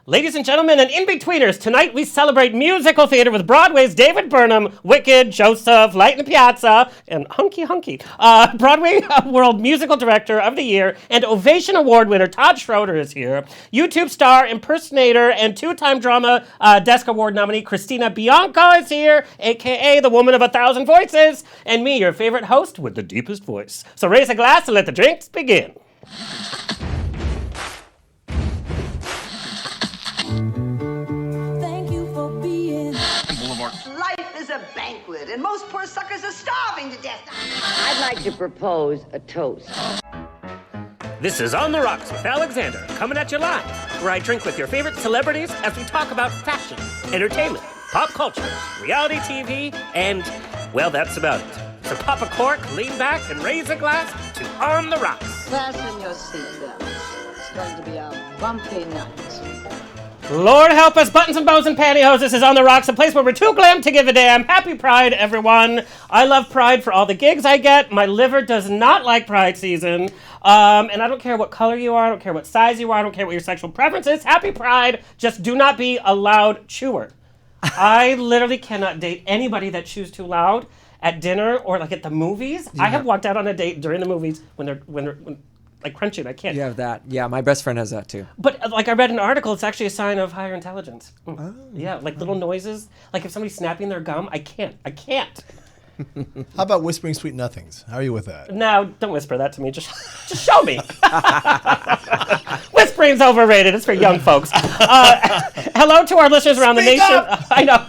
Ladies and gentlemen and in-betweeners, tonight we celebrate musical theater with Broadway's David Burnham, Wicked, Joseph, Light in the Piazza, and Hunky Hunky. Broadway World Musical Director of the Year and Ovation Award winner Todd Schroeder is here. YouTube star, impersonator, and two-time Drama Desk Award nominee Christina Bianco is here, a.k.a. the woman of 1,000 voices, and me, your favorite host with the deepest voice. So raise a glass and let the drinks begin. Life is a banquet, and most poor suckers are starving to death. I'd like to propose a toast. This is On the Rocks with Alexander, coming at you live, where I drink with your favorite celebrities as we talk about fashion, entertainment, pop culture, reality TV, and, well, that's about it. So pop a cork, lean back, and raise a glass to On the Rocks. Fasten your seatbelts. It's going to be a bumpy night. Lord help us, buttons and bows and pantyhose. This is On the Rocks, a place where we're too glam to give a damn. Happy Pride, everyone. I love Pride for all the gigs I get. My liver does not like Pride season. And I don't care what color you are. I don't care what size you are. I don't care what your sexual preference is. Happy Pride. Just do not be a loud chewer. I literally cannot date anybody that chews too loud at dinner or like at the movies. Yeah. I have walked out on a date during the movies when they're like crunching. I can't. You have that. Yeah, my best friend has that too. But like I read an article, it's actually a sign of higher intelligence. Oh. Yeah, like little noises. Like if somebody's snapping their gum, I can't. How about whispering sweet nothings? How are you with that? No, don't whisper that to me. Just show me. Whispering's overrated. It's for young folks. Hello to our listeners around the nation. I know.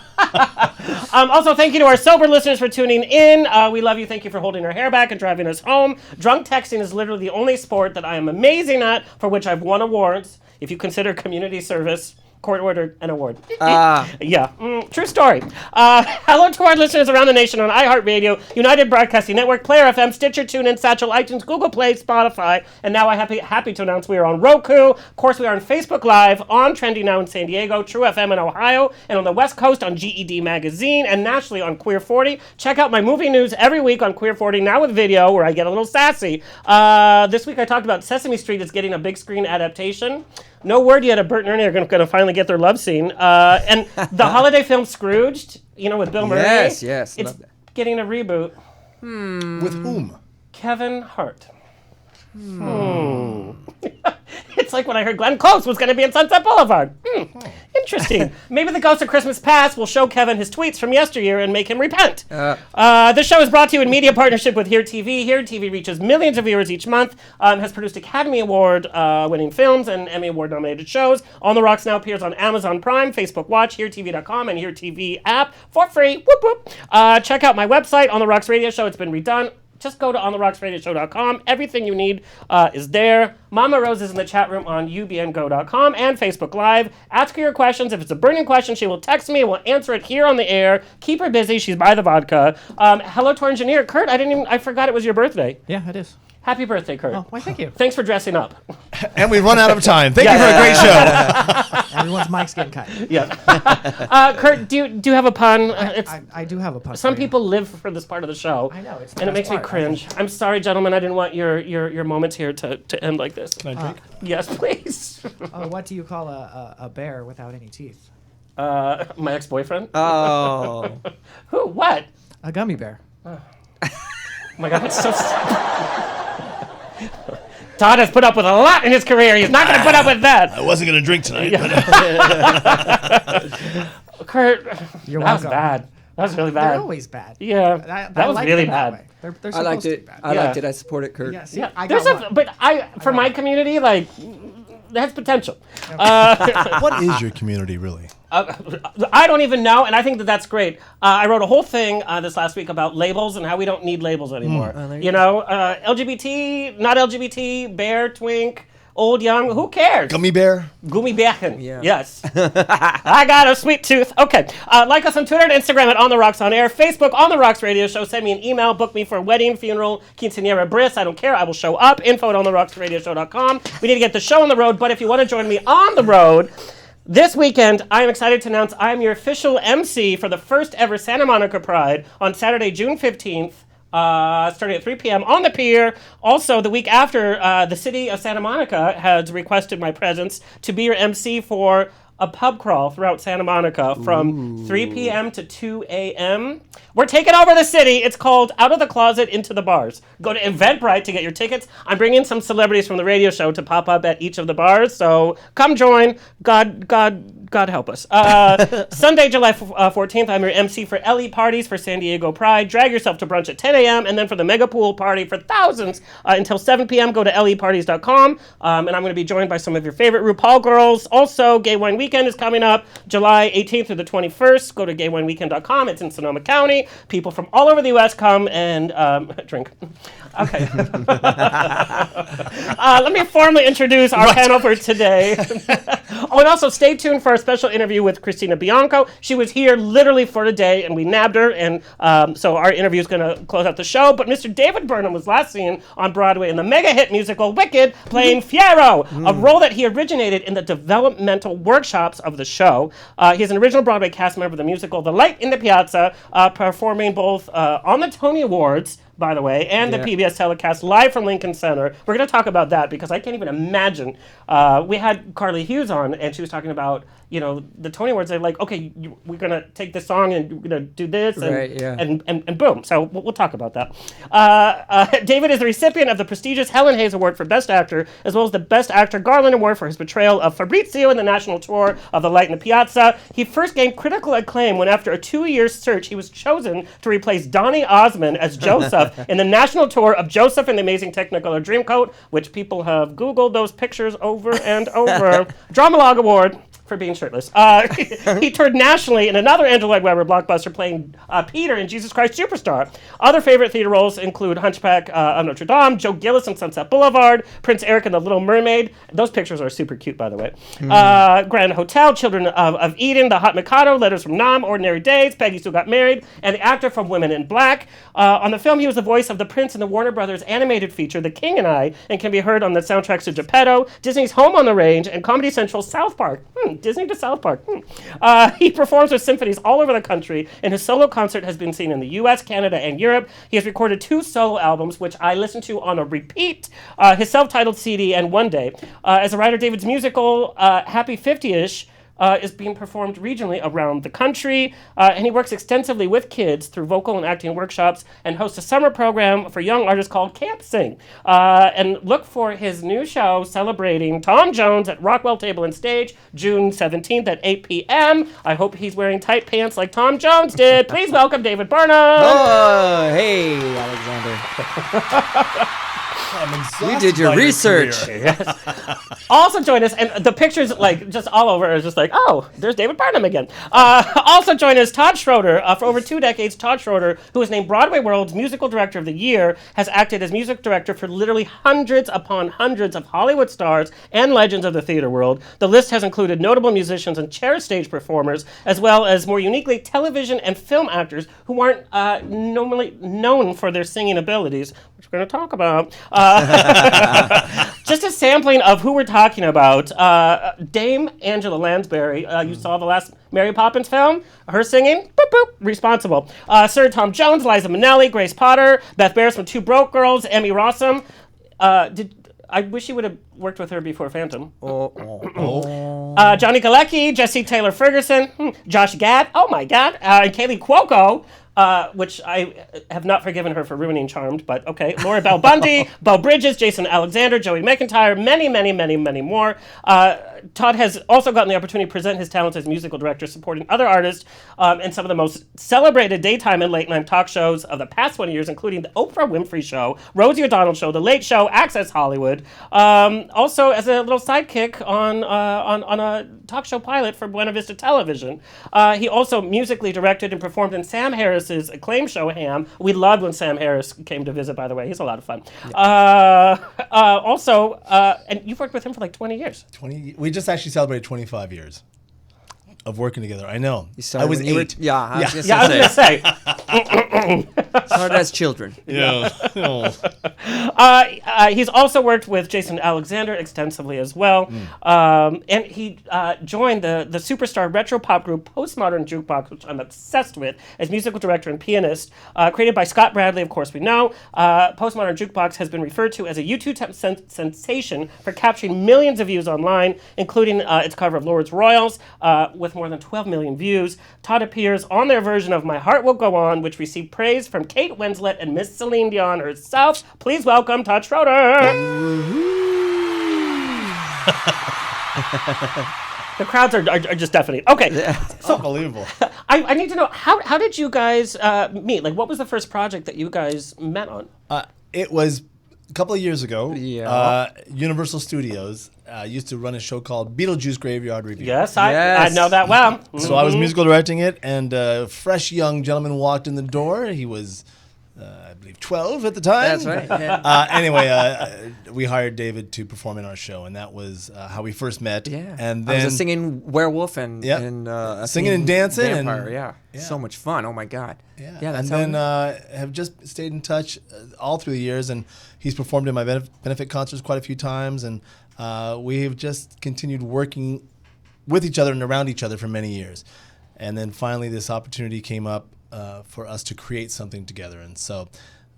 Also, thank you to our sober listeners for tuning in. We love you. Thank you for holding our hair back and driving us home. Drunk texting is literally the only sport that I am amazing at, for which I've won awards. If you consider community service, court-ordered an award. Yeah, true story. Hello to our listeners around the nation on iHeartRadio, United Broadcasting Network, Player FM, Stitcher, TuneIn, Satchel, iTunes, Google Play, Spotify, and now I'm happy to announce we are on Roku. Of course, we are on Facebook Live, on Trendy Now in San Diego, True FM in Ohio, and on the West Coast on GED Magazine, and nationally on Queer 40. Check out my movie news every week on Queer 40, now with video, where I get a little sassy. This week I talked about Sesame Street is getting a big screen adaptation. No word yet if Bert and Ernie are going to finally get their love scene. And the holiday film Scrooged, with Bill Murray. Yes. It's getting a reboot. With whom? Kevin Hart. It's like when I heard Glenn Close was going to be in Sunset Boulevard. Interesting. Maybe the Ghost of Christmas Past will show Kevin his tweets from yesteryear and make him repent. This show is brought to you in media partnership with Here TV. Here TV reaches millions of viewers each month, has produced Academy Award winning films and Emmy Award nominated shows. On the Rocks now appears on Amazon Prime, Facebook Watch, HereTV.com, and Here TV app for free. Whoop whoop. Check out my website, On the Rocks Radio Show. It's been redone. Just go to ontherocksradioshow.com. Everything you need is there. Mama Rose is in the chat room on ubngo.com and Facebook Live. Ask her your questions. If it's a burning question, she will text me and we'll answer it here on the air. Keep her busy. She's by the vodka. Hello to our engineer, Kurt. I forgot it was your birthday. Yeah, it is. Happy birthday, Kurt. Oh, why, thank you. Thanks for dressing up. And we've run out of time. Thank you for a great show. Everyone's mic's getting cut. Yeah. Kurt, do you have a pun? I do have a pun. Some people live for this part of the show. I know. It's and it makes me cringe. I'm sorry, gentlemen. I didn't want your moments here to end like this. Can I drink? Yes, please. What do you call a bear without any teeth? My ex-boyfriend? Oh. Who? What? A gummy bear. Oh my God, that's so Todd has put up with a lot in his career. He's not going to put up with that. I wasn't going to drink tonight. Kurt, You're that was welcome. bad. That was really bad. They're always bad. Yeah, that was like really them that bad. way. They're I liked supposed to it. be bad. I liked it. I support it, Kurt. Yeah, see, Yeah, I there's got one. but for my community, like, it has potential. What is your community, really? I don't even know, and I think that's great. I wrote a whole thing this last week about labels and how we don't need labels anymore. LGBT, not LGBT, bear, twink, old, young, who cares? Gummy bear? Gummy Bärchen. Yeah. Yes. I got a sweet tooth. Okay. Like us on Twitter and Instagram at On The Rocks On Air. Facebook, On The Rocks Radio Show. Send me an email. Book me for a wedding, funeral, quinceañera, bris. I don't care. I will show up. Info at ontherocksradioshow.com. We need to get the show on the road, but if you want to join me on the road, this weekend, I am excited to announce I am your official MC for the first ever Santa Monica Pride on Saturday, June 15th. Starting at 3 p.m. on the pier. Also, the week after, the city of Santa Monica has requested my presence to be your MC for a pub crawl throughout Santa Monica from 3 p.m. to 2 a.m. We're taking over the city. It's called Out of the Closet Into the Bars. Go to Eventbrite to get your tickets. I'm bringing some celebrities from the radio show to pop up at each of the bars, so come join. God help us. Sunday, July 14th, I'm your MC for LE parties for San Diego Pride. Drag yourself to brunch at 10 a.m. and then for the mega pool party for thousands until 7 p.m. Go to leparties.com. And I'm going to be joined by some of your favorite Rupaul girls. Also, Gay Wine Weekend is coming up July 18th through the 21st. Go to gaywineweekend.com. It's in Sonoma County. People from all over the U.S. come and drink. Okay. Let me formally introduce our panel for today. Oh, and also stay tuned for our special interview with Christina Bianco. She was here literally for a day, and we nabbed her, and so our interview is going to close out the show. But Mr. David Burnham was last seen on Broadway in the mega hit musical Wicked, playing Fiyero, a role that he originated in the developmental workshops of the show. He's an original Broadway cast member of the musical The Light in the Piazza, performing both on the Tony Awards, by the way, and the PBS telecast live from Lincoln Center. We're going to talk about that because I can't even imagine. We had Carly Hughes on, and she was talking about, the Tony Awards. They're like, okay, we're going to take this song and we're going to do this, and boom. So we'll talk about that. David is the recipient of the prestigious Helen Hayes Award for Best Actor, as well as the Best Actor Garland Award for his portrayal of Fabrizio in the national tour of The Light in the Piazza. He first gained critical acclaim when, after a 2-year search, he was chosen to replace Donny Osmond as Joseph in the national tour of Joseph and the Amazing Technicolor Dreamcoat, which people have Googled those pictures over and over. Dramalog Award for being shirtless. He toured nationally in another Andrew Lloyd Webber blockbuster, playing Peter in Jesus Christ Superstar. Other favorite theater roles include Hunchback of Notre Dame, Joe Gillis in Sunset Boulevard, Prince Eric in The Little Mermaid. Those pictures are super cute, by the way. Grand Hotel, Children of Eden, The Hot Mikado, Letters from Nam, Ordinary Days, Peggy Sue Got Married, and the actor from Women in Black. On the film, he was the voice of the Prince in the Warner Brothers animated feature The King and I, and can be heard on the soundtracks to Geppetto, Disney's Home on the Range, and Comedy Central's South Park. Disney to South Park. He performs with symphonies all over the country, and his solo concert has been seen in the U.S., Canada, and Europe. He has recorded 2 solo albums, which I listen to on a repeat, his self-titled CD, and One Day. As a writer, David's musical, Happy 50-ish, is being performed regionally around the country, and he works extensively with kids through vocal and acting workshops and hosts a summer program for young artists called Camp Sing. And look for his new show celebrating Tom Jones at Rockwell Table and Stage, June 17th at 8 p.m. I hope he's wearing tight pants like Tom Jones did. Please welcome David Burnham. Oh, hey, Alexander. You did your research. Also join us, and the pictures, just all over, is just like, oh, there's David Burnham again. Also join us, Todd Schroeder. For over 2 decades, Todd Schroeder, who was named Broadway World's Musical Director of the Year, has acted as music director for literally hundreds upon hundreds of Hollywood stars and legends of the theater world. The list has included notable musicians and chair stage performers, as well as more uniquely television and film actors who aren't normally known for their singing abilities, which we're going to talk about. Just a sampling of who we're talking about. Dame Angela Lansbury, you saw the last Mary Poppins film, her singing, boop, boop, responsible. Sir Tom Jones, Liza Minnelli, Grace Potter, Beth Barris from Two Broke Girls, Emmy Rossum. I wish you would have worked with her before Phantom. Johnny Galecki, Jesse Taylor Ferguson, Josh Gad, oh my God, and Kaylee Cuoco, which I have not forgiven her for ruining Charmed, but okay. Laura Bell Bundy, Beau Bridges, Jason Alexander, Joey McIntyre, many, many, many, many more. Todd has also gotten the opportunity to present his talents as musical director, supporting other artists in some of the most celebrated daytime and late-night talk shows of the past 20 years, including The Oprah Winfrey Show, Rosie O'Donnell Show, The Late Show, Access Hollywood. Also, as a little sidekick on a talk show pilot for Buena Vista Television. He also musically directed and performed in Sam Harris's acclaimed show, Ham. We loved when Sam Harris came to visit, by the way. He's a lot of fun. Also, and you've worked with him for like 20 years. We just actually celebrated 25 years. of working together. I know. You started I was when you were 8. I was just Yeah, I gonna was say. going to say. Started as children. Yeah. Oh. He's also worked with Jason Alexander extensively as well. And he joined the superstar retro pop group Postmodern Jukebox, which I'm obsessed with, as musical director and pianist. Created by Scott Bradley, of course we know. Postmodern Jukebox has been referred to as a YouTube sensation for capturing millions of views online, including its cover of Lord's Royals with more than 12 million views. Todd appears on their version of My Heart Will Go On, which received praise from Kate Winslet and Miss Celine Dion herself. Please welcome Todd Schroeder. The crowds are just deafening. Okay, So unbelievable. I need to know, how did you guys meet? Like, what was the first project that you guys met on? It was a couple of years ago. Yeah. Universal Studios used to run a show called Beetlejuice Graveyard Review. Yes, Yes. I know that well. So I was musical directing it, and a fresh young gentleman walked in the door. He was, I believe, 12 at the time. That's right. Yeah. Anyway, we hired David to perform in our show, and that was how we first met. Yeah. And I then was a singing werewolf and, Yep. and Singing and dancing and- vampire. Yeah. Yeah. So much fun. Oh my God. Yeah, That's and how. then have just stayed in touch all through the years, and he's performed in my benefit concerts quite a few times, and we have just continued working with each other and around each other for many years. And then finally this opportunity came up for us to create something together, and so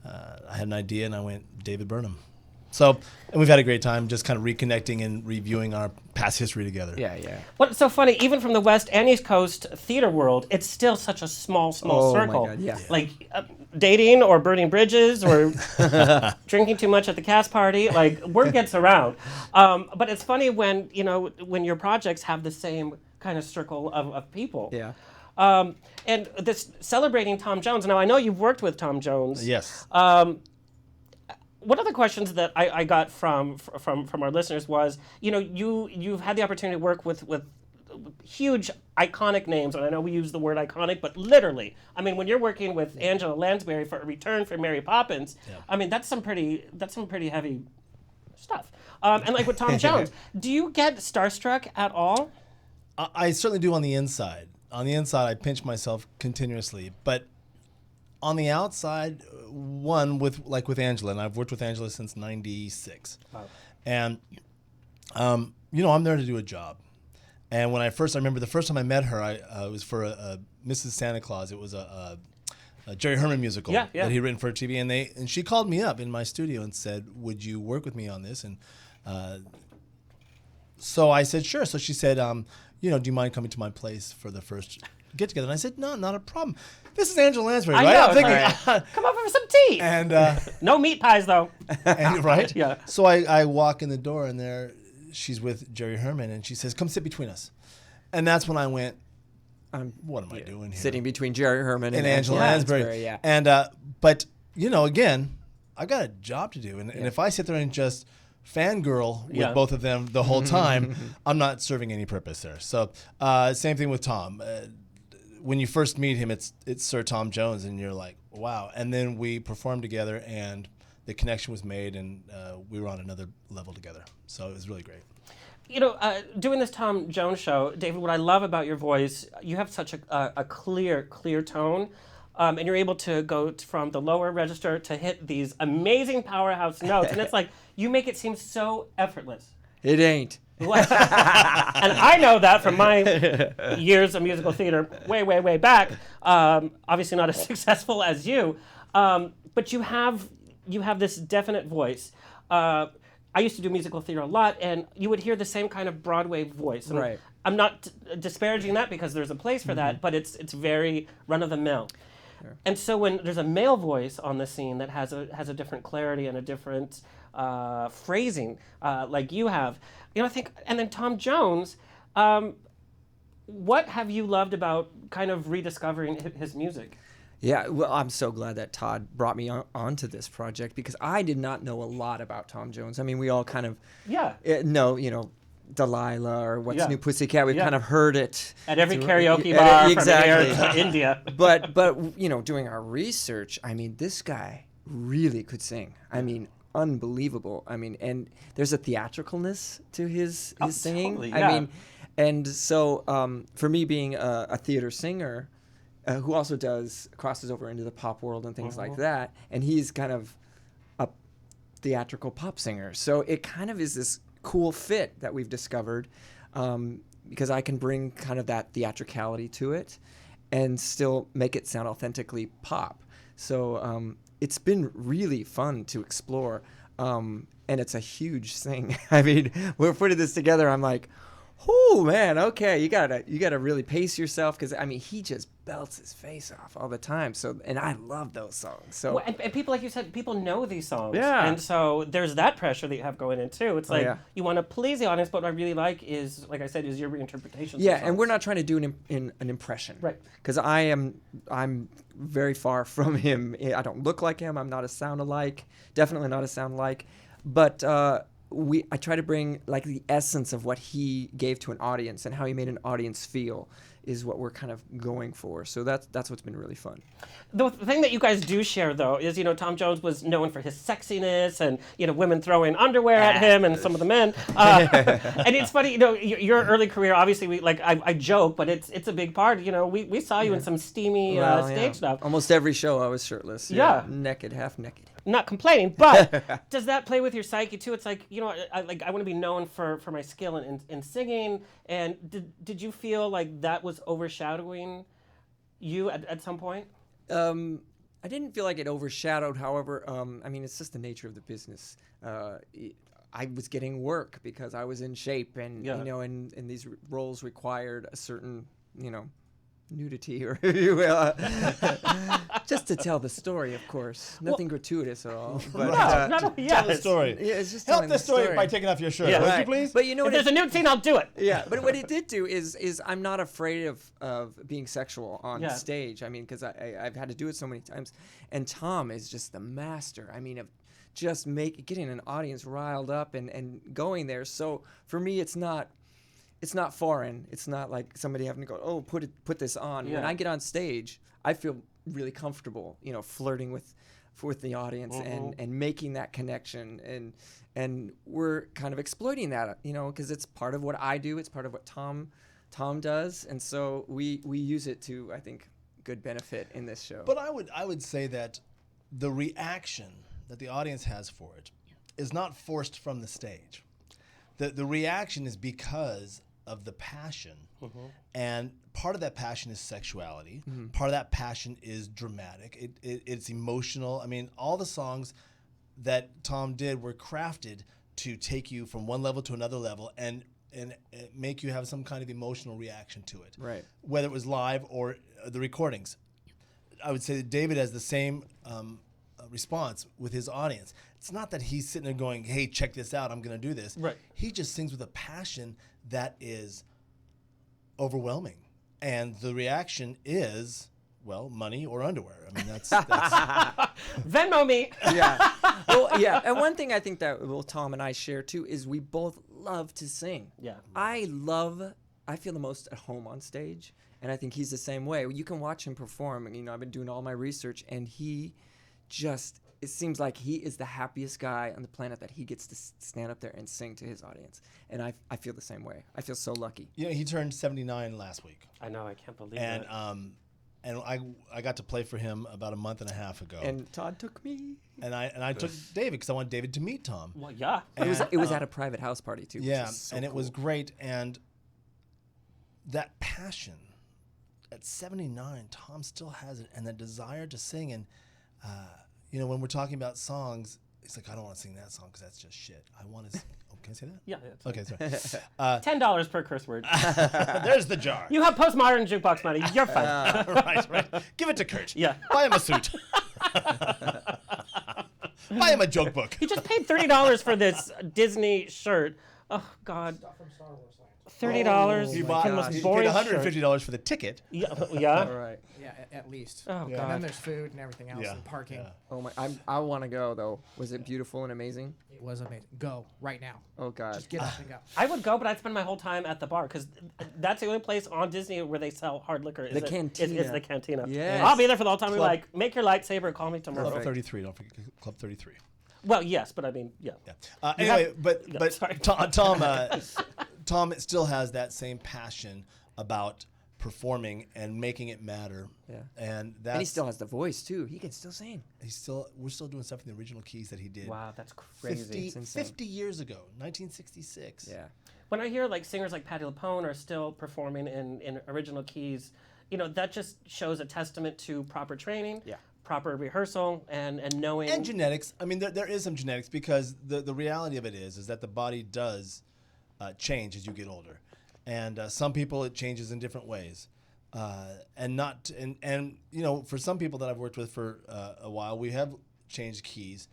I had an idea, and I went, David Burnham. So, and we've had a great time just kind of reconnecting and reviewing our past history together. Yeah. Yeah. What's so funny, even from the West and East Coast theater world, it's still such a small Oh, my circle. God, yeah. Like dating or burning bridges or drinking too much at the cast party, like word gets around. But it's funny when, when your projects have the same kind of circle of people. Yeah. And this celebrating Tom Jones. Now I know you've worked with Tom Jones. Yes. One of the questions that I got from our listeners was, you've had the opportunity to work with huge iconic names, and I know we use the word iconic, but literally, I mean, when you're working with Angela Lansbury for A Return for Mary Poppins, I mean, that's some pretty heavy stuff. And like with Tom Jones, do you get starstruck at all? I certainly do on the inside. On the inside, I pinch myself continuously, but on the outside, with Angela, and I've worked with Angela since '96, and I'm there to do a job. And when I remember the first time I met her, it was for a Mrs. Santa Claus. It was a Jerry Herman musical that he'd written for TV, and she called me up in my studio and said, "Would you work with me on this?" And so I said, "Sure." So she said, "Do you mind coming to my place for the first get together?" And I said, "No, not a problem. This is Angela Lansbury, right?" know, I'm thinking, come over for some tea. and No meat pies, though. right? Yeah. So I walk in the door, and there she's with Jerry Herman, and she says, "Come sit between us." And that's when I went, "What am I doing here?" Sitting between Jerry Herman and Angela Lansbury. Yeah. And but again, I got a job to do, and if I sit there and just fangirl with both of them the whole time, I'm not serving any purpose there. So same thing with Tom. When you first meet him, it's Sir Tom Jones, and you're like, wow. And then we performed together, and the connection was made, and we were on another level together. So it was really great. Doing this Tom Jones show, David, what I love about your voice, you have such a clear tone, and you're able to go from the lower register to hit these amazing powerhouse notes, and it's like, you make it seem so effortless. It ain't. And I know that from my years of musical theater way back. Obviously not as successful as you, but you have this definite voice. I used to do musical theater a lot, and you would hear the same kind of Broadway voice. And Right. I'm not disparaging that because there's a place for that, but it's very run-of-the-mill. Sure. And so when there's a male voice on the scene that has a different clarity and a different phrasing, like you have, I think, and then Tom Jones, what have you loved about kind of rediscovering his music? Yeah, well, I'm so glad that Todd brought me onto this project because I did not know a lot about Tom Jones. I mean, we all kind of know, Delilah or What's New Pussycat. We've kind of heard it at every karaoke bar exactly. from here to India. But doing our research, I mean, this guy really could sing. I mean, unbelievable. I mean, and there's a theatricalness to his singing. Totally, I mean, And so for me being a theater singer who also crosses over into the pop world and things like that, and he's kind of a theatrical pop singer. So it kind of is this cool fit that we've discovered because I can bring kind of that theatricality to it and still make it sound authentically pop. So it's been really fun to explore, and it's a huge thing. I mean, we're putting this together. I'm like, oh man, okay, you gotta really pace yourself because I mean he just belts his face off all the time. So and I love those songs. So well, and people, like you said, people know these songs. Yeah. And so there's that pressure that you have going in too. It's like you want to please the audience, but what I really like is, like I said, is your reinterpretation. Yeah, and we're not trying to do an impression, right? Because I'm very far from him. I don't look like him. I'm not a sound alike. Definitely not a sound alike. But I try to bring like the essence of what he gave to an audience and how he made an audience feel is what we're kind of going for. So that's what's been really fun. The thing that you guys do share though is, Tom Jones was known for his sexiness and, women throwing underwear at him and some of the men. And it's funny, your early career, obviously I joke, but it's a big part. We saw you in some steamy stage stuff. Almost every show I was shirtless. Yeah. Naked, half naked. Not complaining, but does that play with your psyche too? It's like, I want to be known for my skill in singing. And did you feel like that was overshadowing you at some point? I didn't feel like it overshadowed. However, I mean, it's just the nature of the business. I was getting work because I was in shape, and and these roles required a certain nudity, or if you will, just to tell the story, of course. Nothing gratuitous at all. But, tell the story. Yeah, it's just help the story by taking off your shirt, would you please? But if there's a nude scene, I'll do it. Yeah, but what it did do is I'm not afraid of being sexual on stage. I mean, because I've had to do it so many times, and Tom is just the master. I mean, of just getting an audience riled up and going there. So for me, it's not foreign. It's not like somebody having to go, put this on. Yeah. When I get on stage, I feel really comfortable, flirting with the audience and making that connection. And we're kind of exploiting that, because it's part of what I do. It's part of what Tom does. And so we use it to, I think, good benefit in this show. But I would say that the reaction that the audience has for it is not forced from the stage. The reaction is because of the passion, and part of that passion is sexuality. Part of that passion is dramatic. It's emotional. I mean, all the songs that Tom did were crafted to take you from one level to another level and make you have some kind of emotional reaction to it. Right. Whether it was live or the recordings. I would say that David has the same response with his audience. It's not that he's sitting there going, hey, check this out, I'm going to do this. Right. He just sings with a passion that is overwhelming. And the reaction is, well, money or underwear. I mean, that's Venmo me. Yeah. Well, yeah. And one thing I think that Tom and I share too is we both love to sing. Yeah. I feel the most at home on stage, and I think he's the same way. You can watch him perform, and I've been doing all my research, and it seems like he is the happiest guy on the planet that he gets to stand up there and sing to his audience. And I feel the same way. I feel so lucky. He turned 79 last week. I know, I can't believe it. And I got to play for him about a month and a half ago. And Todd took me. And I took David because I want David to meet Tom. Well, yeah. And it was at a private house party too. Yeah, so and cool. It was great. And that passion at 79, Tom still has it, and the desire to sing. And when we're talking about songs, he's like, I don't want to sing that song because that's just shit. I want to. Can I say that? Yeah. Okay, sorry. $10 per curse word. There's the jar. You have postmodern jukebox money. You're fine. Right. Give it to Kurt. Yeah. Buy him a suit. Buy him a joke book. He just paid $30 for this Disney shirt. Oh God. Stuff from Star Wars Land. $30. He for bought. the most He paid boring $150 for the ticket. Yeah. All right. Yeah, at least. Oh Yeah. God. And then there's food and everything else Yeah. and parking. Yeah. Oh my! I want to go though. Was it beautiful and amazing? It was amazing. Go right now. Oh God! Just get up and go. I would go, but I'd spend my whole time at the bar because that's the only place on Disney where they sell hard liquor. The cantina. Is the cantina. Yes. I'll be there for the whole time. We're Club- like, make your lightsaber and call me tomorrow. Club 33. Don't forget Club 33. Well, yes, but I mean, yeah. Anyway, have- but sorry. Tom Tom still has that same passion about performing and making it matter. Yeah. And he still has the voice too. He can still sing. We're still doing stuff in the original keys that he did. Wow, that's crazy. 50 years ago, 1966. Yeah. When I hear like singers like Patti LuPone are still performing in original keys, that just shows a testament to proper training, proper rehearsal, and knowing. And genetics. I mean, there is some genetics, because the reality of it is that the body does change as you get older. And some people, it changes in different ways. And for some people that I've worked with for a while, we have changed keys,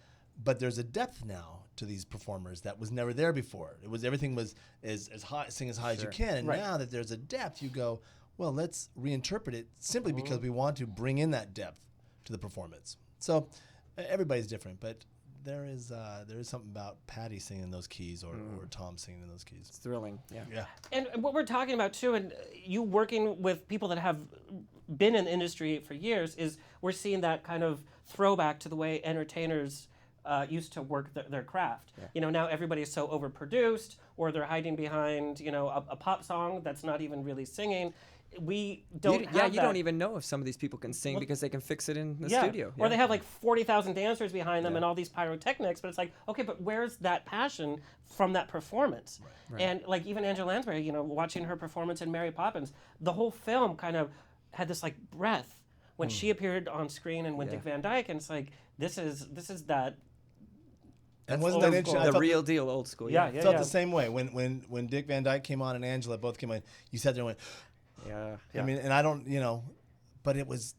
but there's a depth now to these performers that was never there before. Everything was as high, sing as high as you can. And now that there's a depth, you go, well, let's reinterpret it simply because we want to bring in that depth to the performance. So everybody's different, but there is something about Patty singing in those keys or Tom singing in those keys. It's thrilling. Yeah. And what we're talking about too, and you working with people that have been in the industry for years, is we're seeing that kind of throwback to the way entertainers used to work their craft. Yeah. Now everybody is so overproduced, or they're hiding behind, a pop song that's not even really singing. We don't have that. You don't even know if some of these people can sing because they can fix it in the studio. Or they have like 40,000 dancers behind them and all these pyrotechnics, but it's like, okay, but where's that passion from that performance? Right. And like even Angela Lansbury, watching her performance in Mary Poppins, the whole film kind of had this like breath when she appeared on screen and when Dick Van Dyke, and it's like, this is that. And wasn't that interesting? The real deal, old school. I felt the same way when Dick Van Dyke came on and Angela both came on. You sat there and went, yeah. I mean, and I don't, but it was,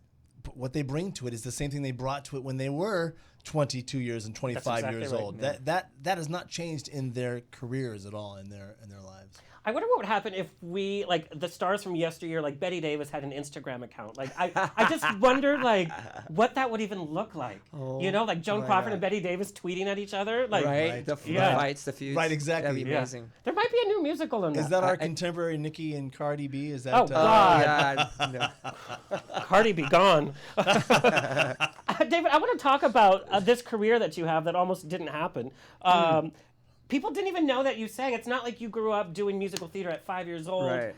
what they bring to it is the same thing they brought to it when they were 22 years and 25 years old. Yeah. That has not changed in their careers at all, in their lives. I wonder what would happen if we, like, the stars from yesteryear, like Betty Davis had an Instagram account. Like, I just wonder, like, what that would even look like. Like Joan Crawford and Betty Davis tweeting at each other. Like, the fights, the feuds. Right, exactly. That'd be amazing. There might be a new musical in that. Is that our contemporary Nicki and Cardi B? Is that? Oh, God. No. Cardi B gone. David, I want to talk about this career that you have that almost didn't happen. People didn't even know that you sang. It's not like you grew up doing musical theater at 5 years old. Right.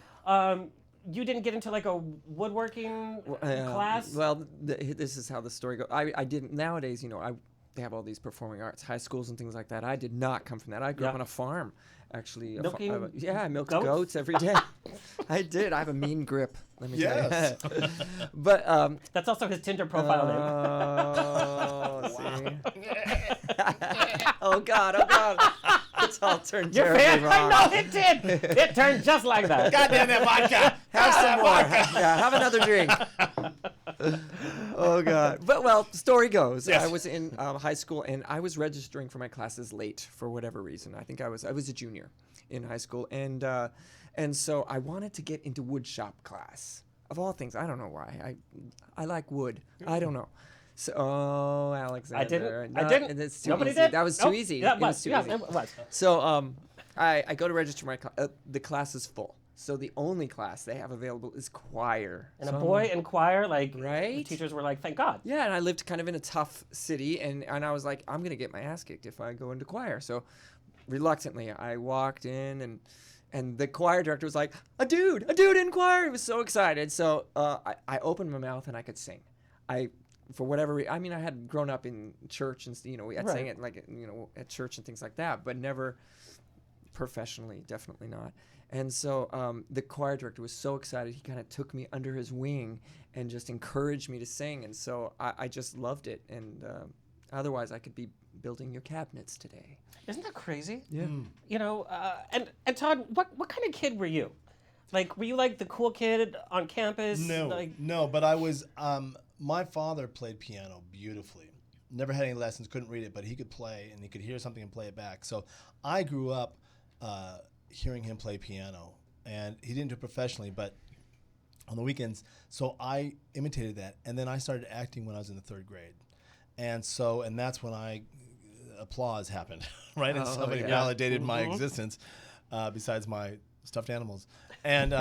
You didn't get into like a woodworking class? Well, this is how the story goes. I didn't. Nowadays, they have all these performing arts high schools and things like that. I did not come from that. I grew up on a farm, actually. I milked goats every day. I did. I have a mean grip. Let me tell you. But that's also his Tinder profile name. Oh God! It's all turned Your terribly fan? wrong. I know it did. It turned just like that. Goddamn that vodka! Have some more. Have another drink. Oh God! But the story goes. Yes. I was in high school and I was registering for my classes late for whatever reason. I think I was a junior in high school, and so I wanted to get into wood shop class. Of all things, I don't know why. I like wood. I don't know. So, Alexander. I didn't. It's too Nobody easy. did? That was too easy. Yeah, it was too easy. It was. So, I go to register my class. The class is full. So the only class they have available is choir. And a boy in choir, like, right? The teachers were like, thank God. Yeah, and I lived kind of in a tough city, and I was like, I'm going to get my ass kicked if I go into choir. So reluctantly, I walked in, and the choir director was like, a dude in choir. He was so excited. So I opened my mouth, and I could sing. For whatever reason, I mean, I had grown up in church, and we had sang it like at church and things like that, but never professionally, definitely not. And so the choir director was so excited, he kind of took me under his wing and just encouraged me to sing. And so I just loved it. And otherwise, I could be building your cabinets today. Isn't that crazy? Yeah. And Todd, what kind of kid were you? Like, were you like the cool kid on campus? No, but I was. My father played piano beautifully. Never had any lessons, couldn't read it, but he could play, and he could hear something and play it back. So I grew up hearing him play piano, and he didn't do it professionally, but on the weekends. So I imitated that, and then I started acting when I was in the 3rd grade, and that's when applause happened, right? And somebody validated my existence, besides my stuffed animals. And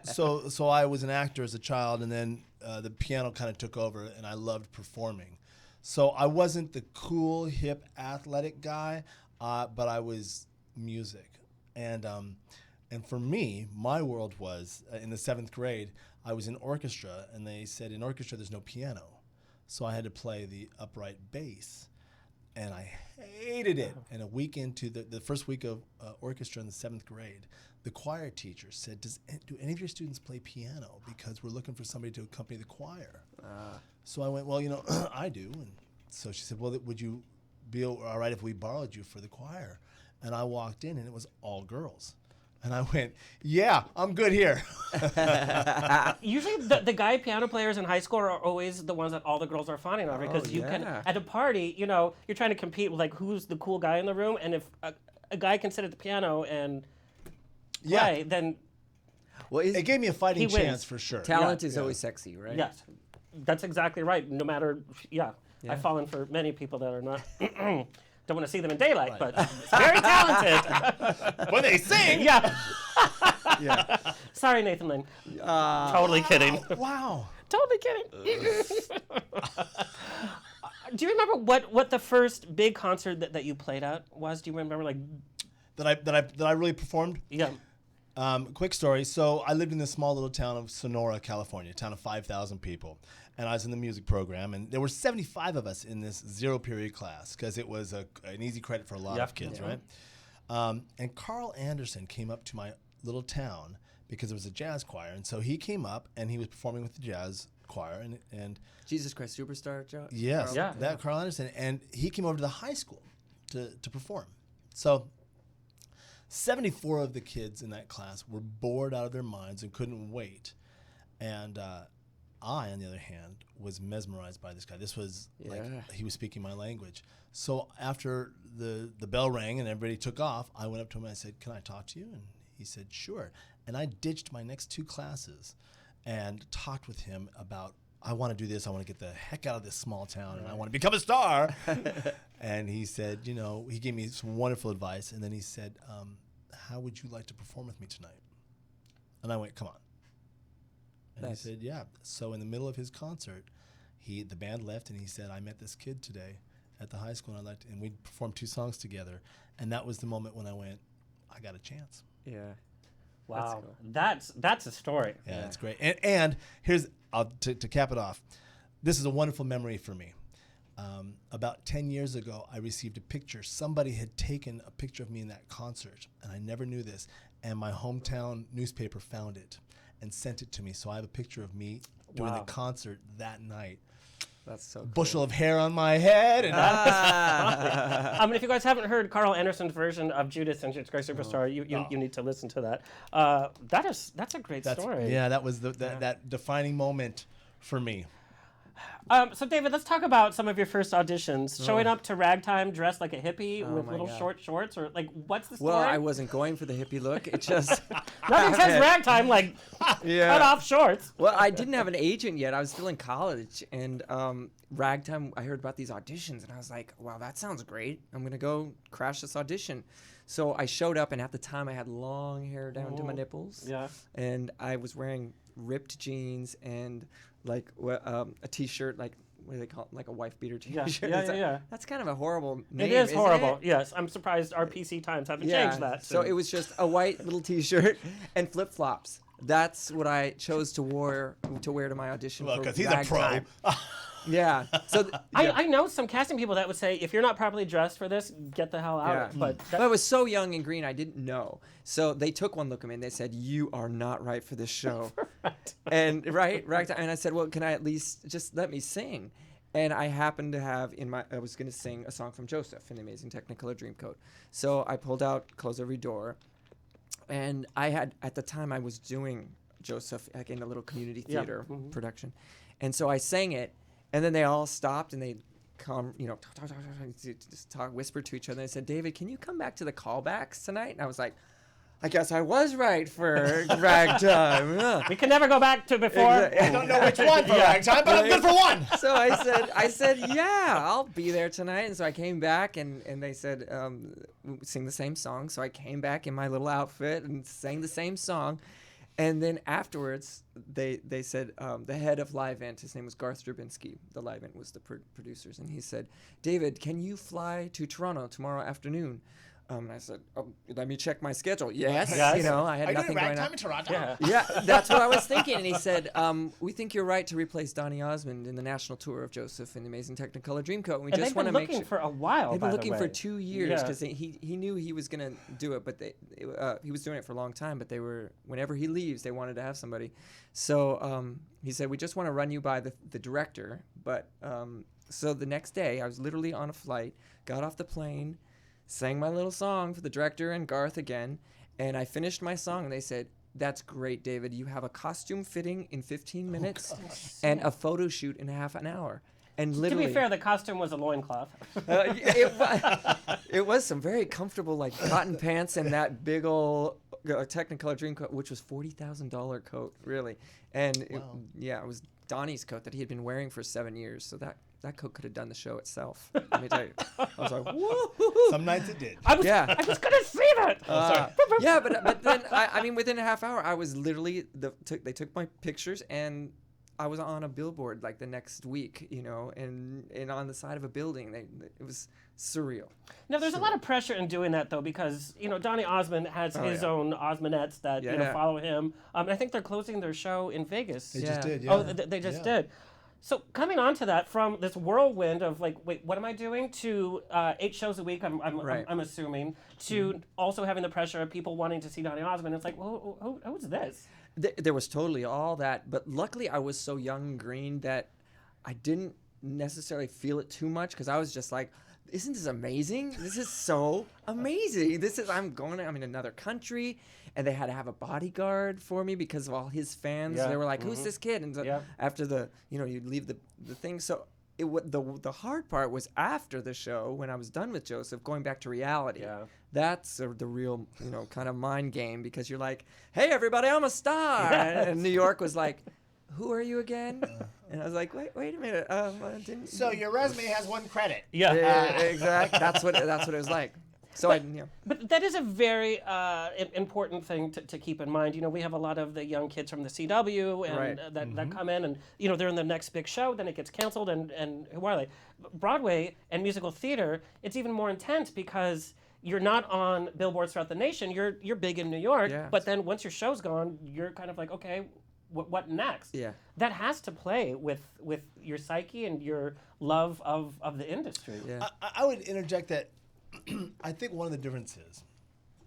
so I was an actor as a child, and then the piano kind of took over, and I loved performing. So I wasn't the cool, hip, athletic guy, but I was music. And for me, my world was in the 7th grade, I was in orchestra, and they said in orchestra there's no piano. So I had to play the upright bass, and I hated it. And a week into the first week of orchestra in the 7th grade, the choir teacher said, do any of your students play piano? Because we're looking for somebody to accompany the choir. So I went, well, I do. And so she said, well, would you be all right if we borrowed you for the choir? And I walked in, and it was all girls. And I went, yeah, I'm good here. Usually the guy piano players in high school are always the ones that all the girls are fawning over, because you can, at a party, you're trying to compete with, like, who's the cool guy in the room, and if a guy can sit at the piano and play, then it gave me a fighting he wins. chance for sure. Talent is always sexy, right? Yes, that's exactly right. No matter, I've fallen for many people that are not... Don't want to see them in daylight, but very talented. When they sing! Yeah. Sorry, Nathan Lynn. Totally kidding. Wow. Totally kidding. Do you remember what the first big concert that you played at was? Do you remember, like... That I really performed? Yeah. Quick story. So I lived in this small little town of Sonora, California, a town of 5,000 people. And I was in the music program, and there were 75 of us in this zero-period class, because it was an easy credit for a lot of kids, right? And Carl Anderson came up to my little town because it was a jazz choir. And so he came up, and he was performing with the jazz choir. And Jesus Christ Superstar, Joe? Yes, Carl? Carl Anderson. And he came over to the high school to perform. So 74 of the kids in that class were bored out of their minds and couldn't wait. And I, on the other hand, was mesmerized by this guy. This was like he was speaking my language. So after the bell rang and everybody took off, I went up to him and I said, "Can I talk to you?" And he said, "Sure." And I ditched my next 2 classes and talked with him about, I want to do this. I want to get the heck out of this small town, and I want to become a star. And he said, he gave me some wonderful advice. And then he said, how would you like to perform with me tonight? And I went, come on. And he said, yeah. So in the middle of his concert, the band left, and he said, I met this kid today at the high school, and we performed 2 songs together. And that was the moment when I went, I got a chance. Yeah. Wow. That's a story. Yeah, that's great. And here's, to cap it off, this is a wonderful memory for me. About 10 years ago, I received a picture. Somebody had taken a picture of me in that concert, and I never knew this. And my hometown newspaper found it and sent it to me. So I have a picture of me doing the concert that night. That's so cool. Bushel of hair on my head. And if you guys haven't heard Carl Anderson's version of Judas and Jesus Christ Superstar, you need to listen to that. That's a great story. Yeah, that was that defining moment for me. So David, let's talk about some of your first auditions. Showing up to ragtime dressed like a hippie with little short shorts, or like, what's the story? Well, I wasn't going for the hippie look. It just nothing says ragtime like cut off shorts. Well, I didn't have an agent yet. I was still in college, and ragtime. I heard about these auditions, and I was like, wow, that sounds great. I'm gonna go crash this audition. So I showed up, and at the time I had long hair down to my nipples. Yeah. And I was wearing ripped jeans and like a t-shirt, like what do they call it? Like a wife beater t-shirt. Yeah. That's kind of a horrible name. It is isn't horrible. it? Yes, I'm surprised our PC times haven't changed that. So it was just a white little t-shirt and flip-flops. That's what I chose to wear to my audition. Well, for because he's ragtime. a pro. Yeah. So I know some casting people that would say, if you're not properly dressed for this, get the hell out. Yeah. But I was so young and green, I didn't know. So they took one look at me and they said, "You are not right for this show." And ragtime. And I said, "Well, can I at least just let me sing?" And I happened to have I was going to sing a song from Joseph in the Amazing Technicolor Dreamcoat. So I pulled out Close Every Door, and at the time I was doing Joseph like in a little community theater production, and so I sang it. And then they all stopped and they come, talk, whisper to each other. And they said, "David, can you come back to the callbacks tonight?" And I was like, I guess I was right for ragtime. we can never go back to before. I don't know which one for ragtime, but I'm good for one. So I said, yeah, I'll be there tonight. And so I came back and they said, sing the same song. So I came back in my little outfit and sang the same song. And then afterwards, they said, the head of Livent, his name was Garth Drabinski, the Livent was the producers, and he said, "David, can you fly to Toronto tomorrow afternoon? And I said, "Oh, let me check my schedule." Yes. Yes. I had Are you nothing doing going ragtime on. in Toronto? Yeah. Yeah, that's what I was thinking. And he said, "We think you're right to replace Donny Osmond in the national tour of Joseph in the Amazing Technicolor Dreamcoat. And we And just they've want been to make looking sure." for a while. They've been by the looking for way. 2 years Yeah. because he knew he was going to do it, but he was doing it for a long time. But they were, whenever he leaves, they wanted to have somebody. So he said, "We just want to run you by the director." But so the next day, I was literally on a flight, got off the plane, sang my little song for the director and Garth again, and I finished my song, and they said, "That's great, David. You have a costume fitting in 15 minutes and a photo shoot in half an hour." And To literally, be fair, the costume was a loincloth. it was some very comfortable like cotton pants and that big old Technicolor Dreamcoat, which was $40,000 coat, really. And it was Donnie's coat that he had been wearing for 7 years, so that coat could have done the show itself. Let me tell you. I was like, woo! Some nights it did. I was going to say that. Yeah, but then I mean, within a half hour, I was literally they took my pictures, and I was on a billboard like the next week, and on the side of a building. It was surreal. Now, there's a lot of pressure in doing that, though, because, Donny Osmond has his own Osmondettes that, follow him. I think they're closing their show in Vegas. They just did, yeah. Oh, they just did. So coming on to that, from this whirlwind of like, wait, what am I doing, to 8 shows a week, I'm assuming, to also having the pressure of people wanting to see Donny Osmond. It's like, well, who's this? There was totally all that, but luckily I was so young and green that I didn't necessarily feel it too much, because I was just like, isn't this amazing? This is so amazing. I'm in another country, and they had to have a bodyguard for me because of all his fans. Yeah. They were like, who's this kid? And so after you leave the thing. So the hard part was after the show, when I was done with Joseph, going back to reality. Yeah. That's the real, kind of mind game, because you're like, hey, everybody, I'm a star. And New York was like, who are you again? And I was like, wait a minute. I didn't. So your resume has 1 credit. Yeah, exactly. That's what it was like. So But that is a very important thing to keep in mind. We have a lot of the young kids from the CW and that come in, and they're in the next big show, then it gets canceled, and who are they? Broadway and musical theater, it's even more intense, because you're not on billboards throughout the nation. You're big in New York, but then once your show's gone, you're kind of like, okay, what next? Yeah. That has to play with your psyche and your love of the industry. Yeah. I would interject that I think one of the differences,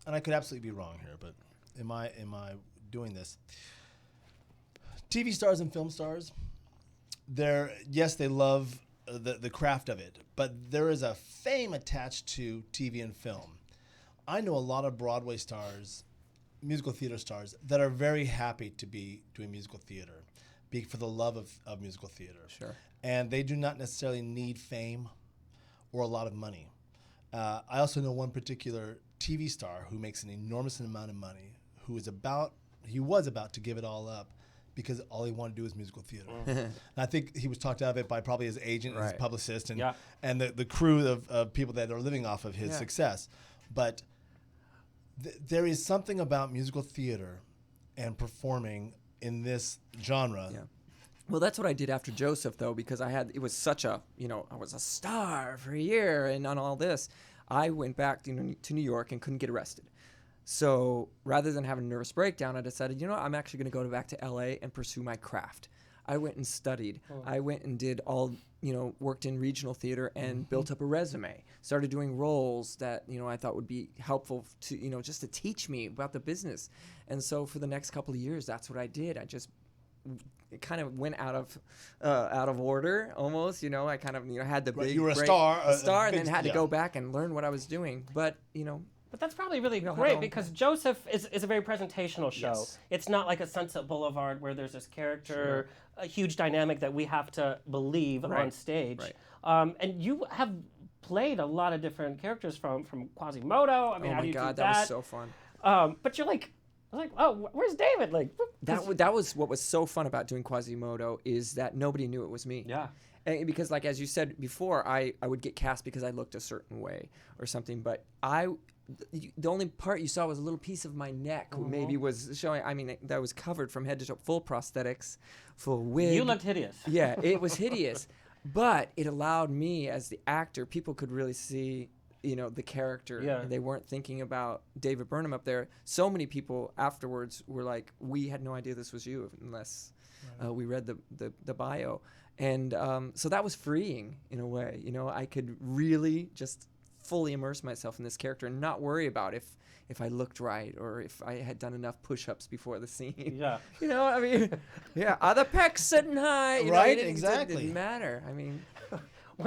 and I could absolutely be wrong here, but am I doing this? TV stars and film stars, they love the craft of it, but there is a fame attached to TV and film. I know a lot of Broadway stars, musical theater stars, that are very happy to be doing musical theater, for the love of musical theater. Sure. And they do not necessarily need fame or a lot of money. I also know one particular TV star who makes an enormous amount of money, who was about to give it all up because all he wanted to do was musical theater. And I think he was talked out of it by probably his agent and his publicist and the crew of people that are living off of his success. But there is something about musical theater and performing in this genre. Yeah. Well, that's what I did after Joseph, though, because it was such a, I was a star for a year and on all this. I went back to New York and couldn't get arrested. So rather than having a nervous breakdown, I decided, I'm actually going to go back to LA and pursue my craft. I went and studied. I went and did worked in regional theater and built up a resume. Started doing roles that, I thought would be helpful to, just to teach me about the business. And so for the next couple of years, that's what I did. It kind of went out of order almost. I kind of had the big you were a break, star, and then had to go back and learn what I was doing. But But that's probably really great, because Joseph is a very presentational show. Yes. It's not like a Sunset Boulevard where there's this character, a huge dynamic that we have to believe on stage. Right. And you have played a lot of different characters from Quasimodo. I mean, oh how my do you God, do that was so fun. But you're like, oh, where's David? Like that was what was so fun about doing Quasimodo, is that nobody knew it was me. Yeah. And because, like, as you said before, I would get cast because I looked a certain way or something, but the only part you saw was a little piece of my neck, maybe was showing. I mean, that was covered from head to toe, full prosthetics, full wig. You looked hideous. Yeah, it was hideous, but it allowed me as the actor. People could really see the character. Yeah. They weren't thinking about David Burnham up there. So many people afterwards were like, we had no idea this was you unless we read the bio. And so that was freeing in a way. I could really just fully immerse myself in this character and not worry about if I looked right or if I had done enough push-ups before the scene. Yeah. Are the pecs sitting high? Right, It exactly. didn't matter. I mean...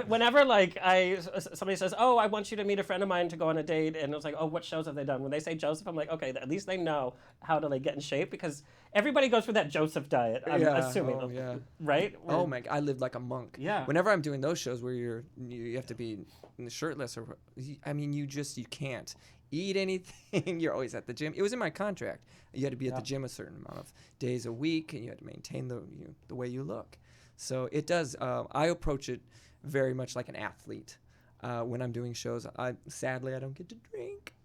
Whenever somebody says, "Oh, I want you to meet a friend of mine to go on a date," and it's like, "Oh, what shows have they done?" When they say Joseph, I'm like, "Okay, at least they know how to get in shape," because everybody goes through that Joseph diet. I'm assuming, right? Oh my! I lived like a monk. Yeah. Whenever I'm doing those shows where you have to be shirtless, you can't eat anything. You're always at the gym. It was in my contract. You had to be at the gym a certain amount of days a week, and you had to maintain the way you look. So it does. I approach it very much like an athlete. When I'm doing shows, sadly I don't get to drink.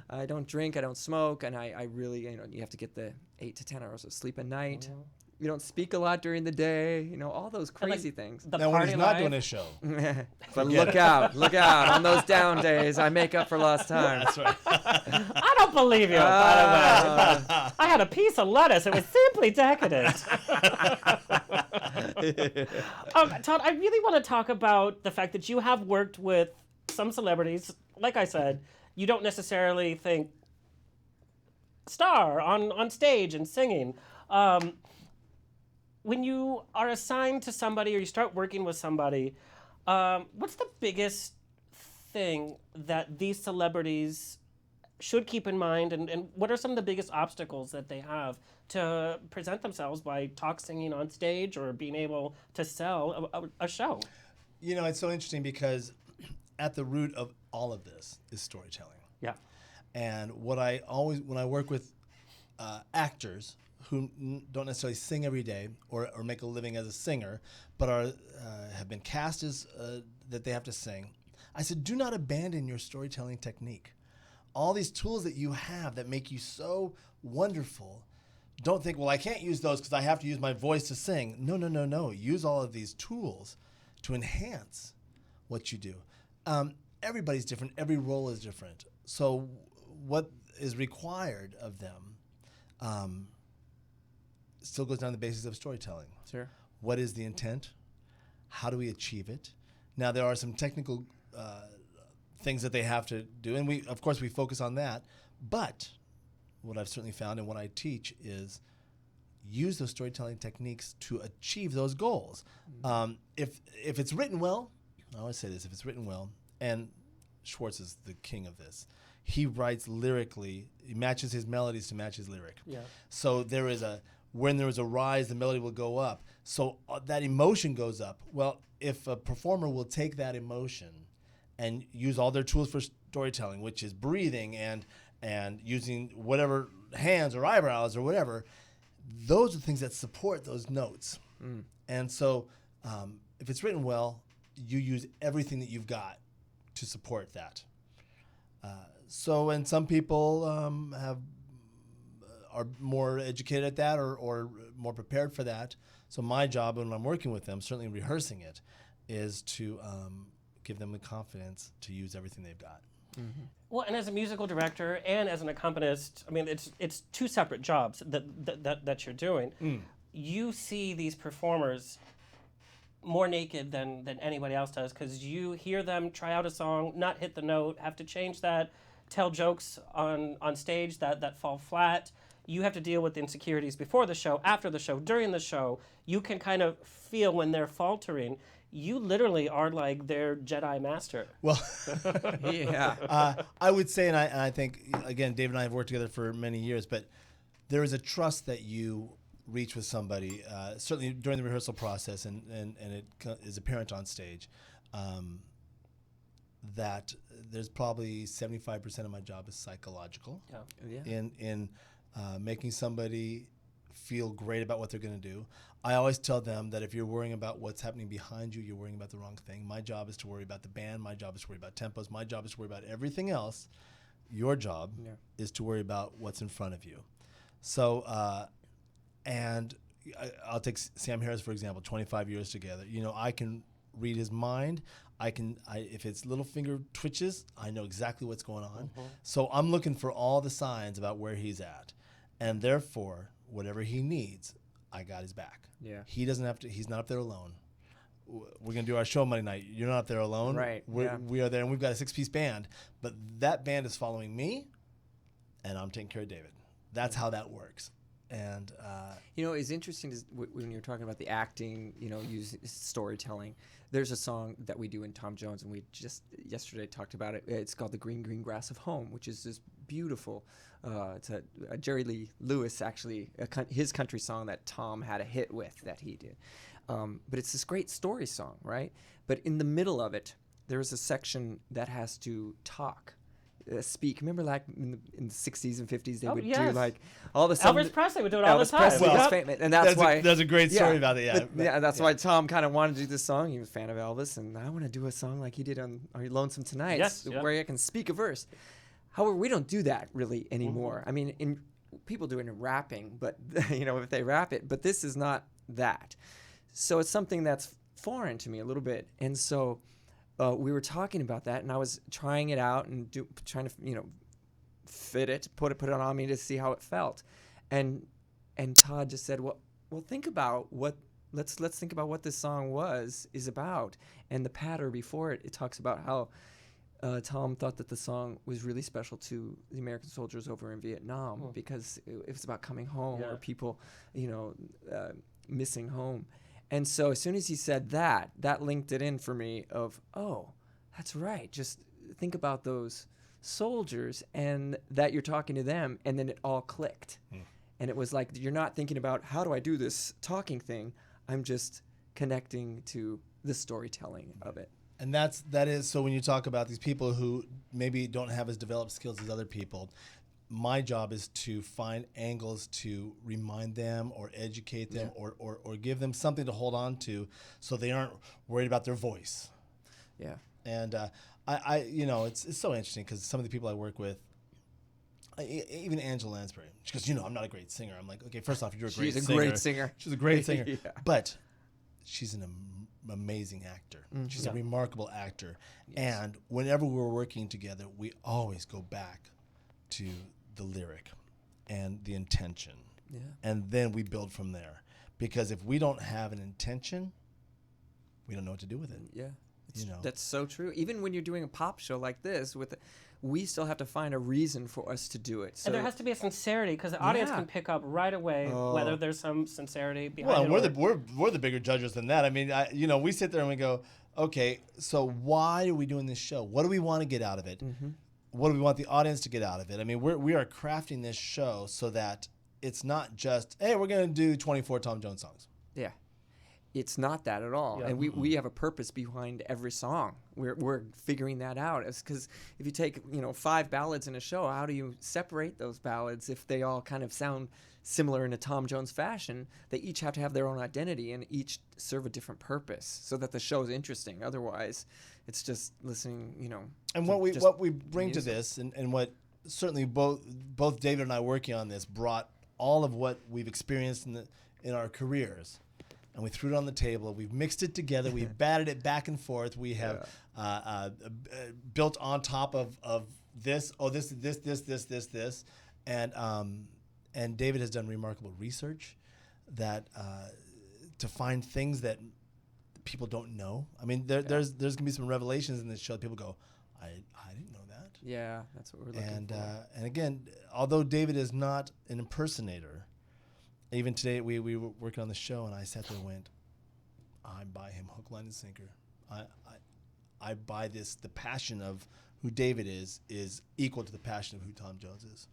I don't drink. I don't smoke, and I really, you have to get the 8 to 10 hours of sleep a night. Mm-hmm. You don't speak a lot during the day. All those crazy things. Now, when he's not doing his show. But look out on those down days. I make up for lost time. That's right. I don't believe you, by the way. I had a piece of lettuce. It was simply decadent. Todd, I really want to talk about the fact that you have worked with some celebrities. Like I said, you don't necessarily think star on stage and singing. When you are assigned to somebody or you start working with somebody, what's the biggest thing that these celebrities should keep in mind, and what are some of the biggest obstacles that they have to present themselves by singing on stage or being able to sell a show? It's so interesting because at the root of all of this is storytelling. Yeah. And when I work with actors who don't necessarily sing every day or make a living as a singer, but have been cast as that they have to sing, I said, do not abandon your storytelling technique. All these tools that you have that make you so wonderful, don't think, well, I can't use those because I have to use my voice to sing. No. Use all of these tools to enhance what you do. Everybody's different. Every role is different. So what is required of them still goes down to the basis of storytelling. Sure. What is the intent? How do we achieve it? Now, there are some technical things that they have to do, and we focus on that. But what I've certainly found and what I teach is use those storytelling techniques to achieve those goals. If it's written well, I always say this, if it's written well, and Schwartz is the king of this, he writes lyrically, he matches his melodies to match his lyric. Yeah. So when there is a rise, the melody will go up. So that emotion goes up. Well, if a performer will take that emotion and use all their tools for storytelling, which is breathing and using whatever hands or eyebrows or whatever, those are things that support those notes. And so if it's written well, you use everything that you've got to support that. And some people are more educated at that or more prepared for that. So my job when I'm working with them, certainly rehearsing it, is to give them the confidence to use everything they've got. Mm-hmm. Well, and as a musical director and as an accompanist, I mean, it's two separate jobs that you're doing. You see these performers more naked than anybody else does because you hear them try out a song, not hit the note, have to change that, tell jokes on stage that fall flat. You have to deal with insecurities before the show, after the show, during the show. You can kind of feel when they're faltering. You literally are like their Jedi master. Well, yeah. I would say, and I think, again, David and I have worked together for many years, but there is a trust that you reach with somebody, certainly during the rehearsal process, and it is apparent on stage, that there's probably 75% of my job is psychological. Yeah. In making somebody feel great about what they're going to do. I always tell them that if you're worrying about what's happening behind you, you're worrying about the wrong thing. My job is to worry about the band. My job is to worry about tempos. My job is to worry about everything else. Your job is to worry about what's in front of you. So, and I'll take Sam Harris, for example, 25 years together. I can read his mind. If it's little finger twitches, I know exactly what's going on. So I'm looking for all the signs about where he's at. And therefore, whatever he needs, I got his back. Yeah. He doesn't have to, he's not up there alone. We're going to do our show Monday night. You're not up there alone. Right. We are there, and we've got a 6-piece band. But that band is following me, and I'm taking care of David. That's how that works. And it's interesting when you're talking about the acting, using storytelling. There's a song that we do in Tom Jones, and we just yesterday talked about it. It's called "The Green Green Grass of Home," which is this beautiful. It's a Jerry Lee Lewis, actually, his country song that Tom had a hit with that he did. But it's this great story song, right? But in the middle of it, there is a section that has to talk. Speak. Remember, like in the 60s and 50s, they would do like all the Elvis Presley would do it all the time. Presley was famous, and that's why there's a great story about it. That's why Tom kind of wanted to do this song. He was a fan of Elvis, and I want to do a song like he did on Are You Lonesome Tonight, where I can speak a verse. However, we don't do that really anymore. I mean, people do it in rapping, but if they rap it, but this is not that. So it's something that's foreign to me a little bit, and so. We were talking about that, and I was trying it out and trying to, fit it, put it on me to see how it felt, and Todd just said, well, think about let's think about what this song is about, and the patter before it talks about how Tom thought that the song was really special to the American soldiers over in Vietnam because it was about coming home or people, missing home. And so as soon as he said that linked it in for me of, oh, that's right. Just think about those soldiers and that you're talking to them. And then it all clicked. And it was like, you're not thinking about how do I do this talking thing. I'm just connecting to the storytelling of it. And that is, so when you talk about these people who maybe don't have as developed skills as other people, my job is to find angles to remind them or educate them or give them something to hold on to so they aren't worried about their voice. Yeah. And I it's so interesting because some of the people I work with, even Angela Lansbury, she goes, I'm not a great singer. I'm like, okay, first off, you're a great singer. She's a great singer. She's a great singer. Yeah. But she's an amazing actor. She's a remarkable actor. Yes. And whenever we're working together, we always go back to the lyric and the intention. Yeah. And then we build from there. Because if we don't have an intention, we don't know what to do with it. Yeah. That's so true. Even when you're doing a pop show like this, we still have to find a reason for us to do it. So and there has to be a sincerity because the audience can pick up right away whether there's some sincerity behind it. Well, we're the bigger judges than that. I mean, we sit there and we go, okay, so why are we doing this show? What do we want to get out of it? Mm-hmm. What do we want the audience to get out of it? I mean, we are crafting this show so that it's not just, hey, we're going to do 24 Tom Jones songs. Yeah. It's not that at all. Yeah. And we have a purpose behind every song. We're figuring that out. It's because if you take 5 ballads in a show, how do you separate those ballads if they all kind of sound similar in a Tom Jones fashion? They each have to have their own identity and each serve a different purpose so that the show is interesting. Otherwise, it's just listening, And what we bring to this, and what certainly both David and I working on this brought all of what we've experienced in our careers. And we threw it on the table. We've mixed it together. We've batted it back and forth. We have built on top of this. Oh, this, and David has done remarkable research that to find things that people don't know. I mean, there's gonna be some revelations in this show. People go, I didn't know that. Yeah, that's what we're looking for. And again, although David is not an impersonator. Even today, we were working on the show, and I sat there and went, I buy him hook, line, and sinker. I buy this. The passion of who David is equal to the passion of who Tom Jones is.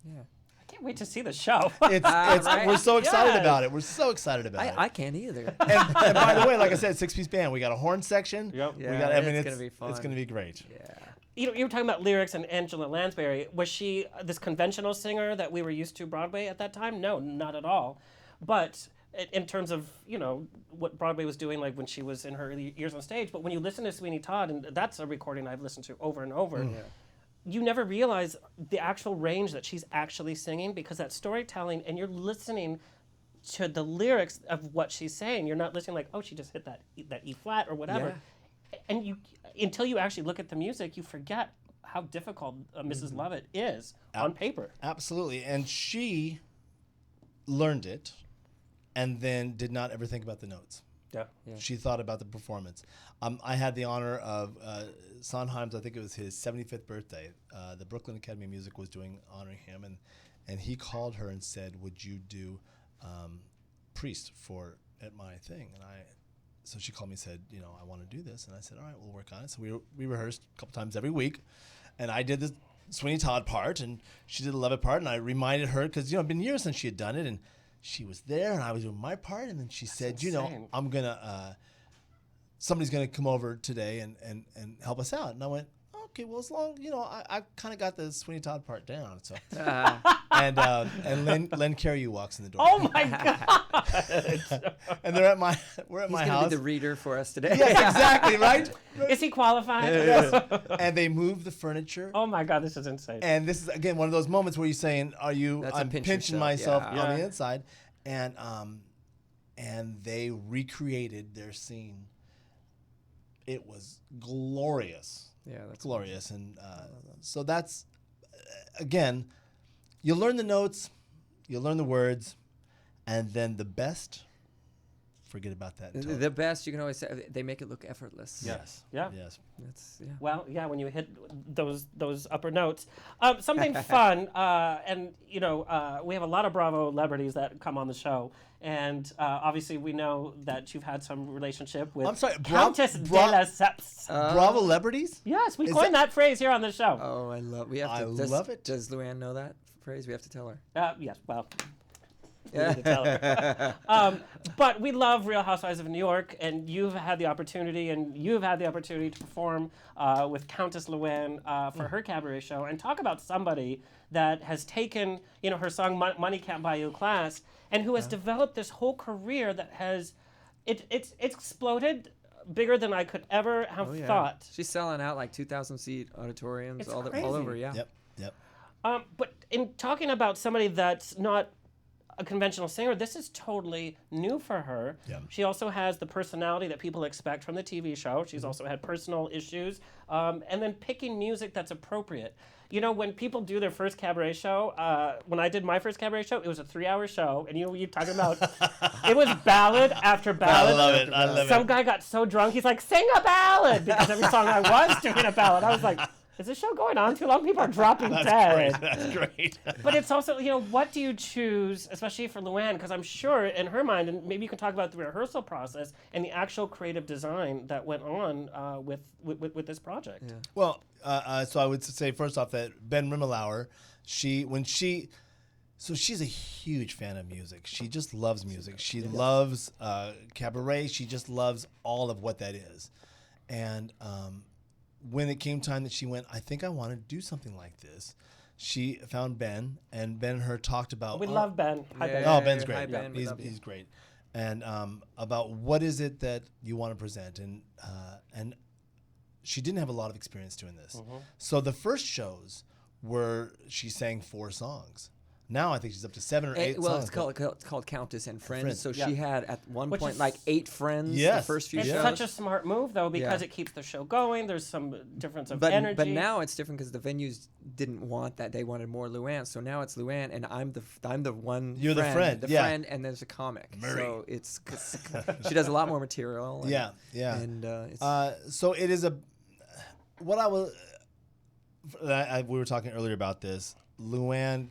Yeah. I can't wait to see the show. Right? We're so excited about it. We're so excited about it. I can't either. and by the way, like I said, 6-piece band. We got a horn section. Yep. Yeah, it's going to be fun. It's going to be great. Yeah. You were talking about lyrics and Angela Lansbury. Was she this conventional singer that we were used to Broadway at that time? No, not at all. But in terms of, what Broadway was doing, like when she was in her early years on stage, but when you listen to Sweeney Todd, and that's a recording I've listened to over and over, you never realize the actual range that she's actually singing because that storytelling, and you're listening to the lyrics of what she's saying. You're not listening like, oh, she just hit that E flat or whatever. Yeah. And you, until you actually look at the music, you forget how difficult Mrs. Lovett is on paper. Absolutely. And she learned it and then did not ever think about the notes. Yeah. She thought about the performance. I had the honor of Sondheim's, I think it was his 75th birthday. The Brooklyn Academy of Music was honoring him, and he called her and said, would you do Priest at my thing? So she called me and said, I want to do this. And I said, all right, we'll work on it. So we rehearsed a couple times every week. And I did the Sweeney Todd part, and she did the Lovett part. And I reminded her, because, it'd been years since she had done it. And she was there, and I was doing my part. And then she said, insane. I'm going to, somebody's going to come over today and help us out. And I went, okay, well, as long, I kind of got the Sweeney Todd part down. So, and Len Carey walks in the door. Oh my God! And we're at my house. He's going to be the reader for us today. Yes, exactly, right? Is he qualified? And they move the furniture. Oh my God, this is insane. And this is, again, one of those moments where you're saying, I'm pinching myself on the inside. And they recreated their scene. It was glorious. Yeah, that's glorious. And so that's, again, you learn the notes, you learn the words, and then the best, forget about that. The best, you can always say, they make it look effortless. Yes. Yeah. Yes. Well, yeah, when you hit those upper notes. Something fun, and we have a lot of Bravo celebrities that come on the show, and obviously we know that you've had some relationship with Countess de Lesseps. Bravo celebrities? Yes, we coined that phrase here on the show. Oh, I love it. Does Luann know that phrase? We have to tell her. Yes, well. To tell her. But we love Real Housewives of New York, and you've had the opportunity to perform with Countess Luann for her cabaret show, and talk about somebody that has taken her song "Money Can't Buy You Class" and who has developed this whole career that has it's exploded bigger than I could ever have thought. She's selling out like 2,000 seat auditoriums all over. Yeah. Yep. But in talking about somebody that's not a conventional singer, this is totally new for her. Yeah. She also has the personality that people expect from the TV show. She's also had personal issues, and then picking music that's appropriate. When people do their first cabaret show, when I did my first cabaret show, it was a 3-hour show, and you're talking about, it was ballad after ballad. I love it. Some guy got so drunk, he's like, sing a ballad, because every song I was doing a ballad. I was like, is this show going on too long? People are dropping dead. That's great. But it's also, what do you choose, especially for Luann? Because I'm sure in her mind, and maybe you can talk about the rehearsal process and the actual creative design that went on with this project. Yeah. Well, so I would say first off that Ben Rimmelauer, so she's a huge fan of music. She just loves music. She loves cabaret. She just loves all of what that is. And when it came time that she went, I think I want to do something like this, she found Ben, and Ben and her talked about... We love Ben. Hi, Ben. Oh, Ben's great. Hi, Ben. He's great. And about what is it that you want to present. And she didn't have a lot of experience doing this. Mm-hmm. So the first shows were, she sang 4 songs. Now I think she's up to 7 or 8 songs. Well, it's called Countess and Friends. So she had at one point like 8 friends the first few shows. shows. It's such a smart move, though, because it keeps the show going. There's some difference of energy. But now it's different because the venues didn't want that. They wanted more Luann. So now it's Luann, and I'm the one. You're the friend. The friend, and there's a comic. Murray. So it's she does a lot more material. And, And so it is what I will. We were talking earlier about this. Luann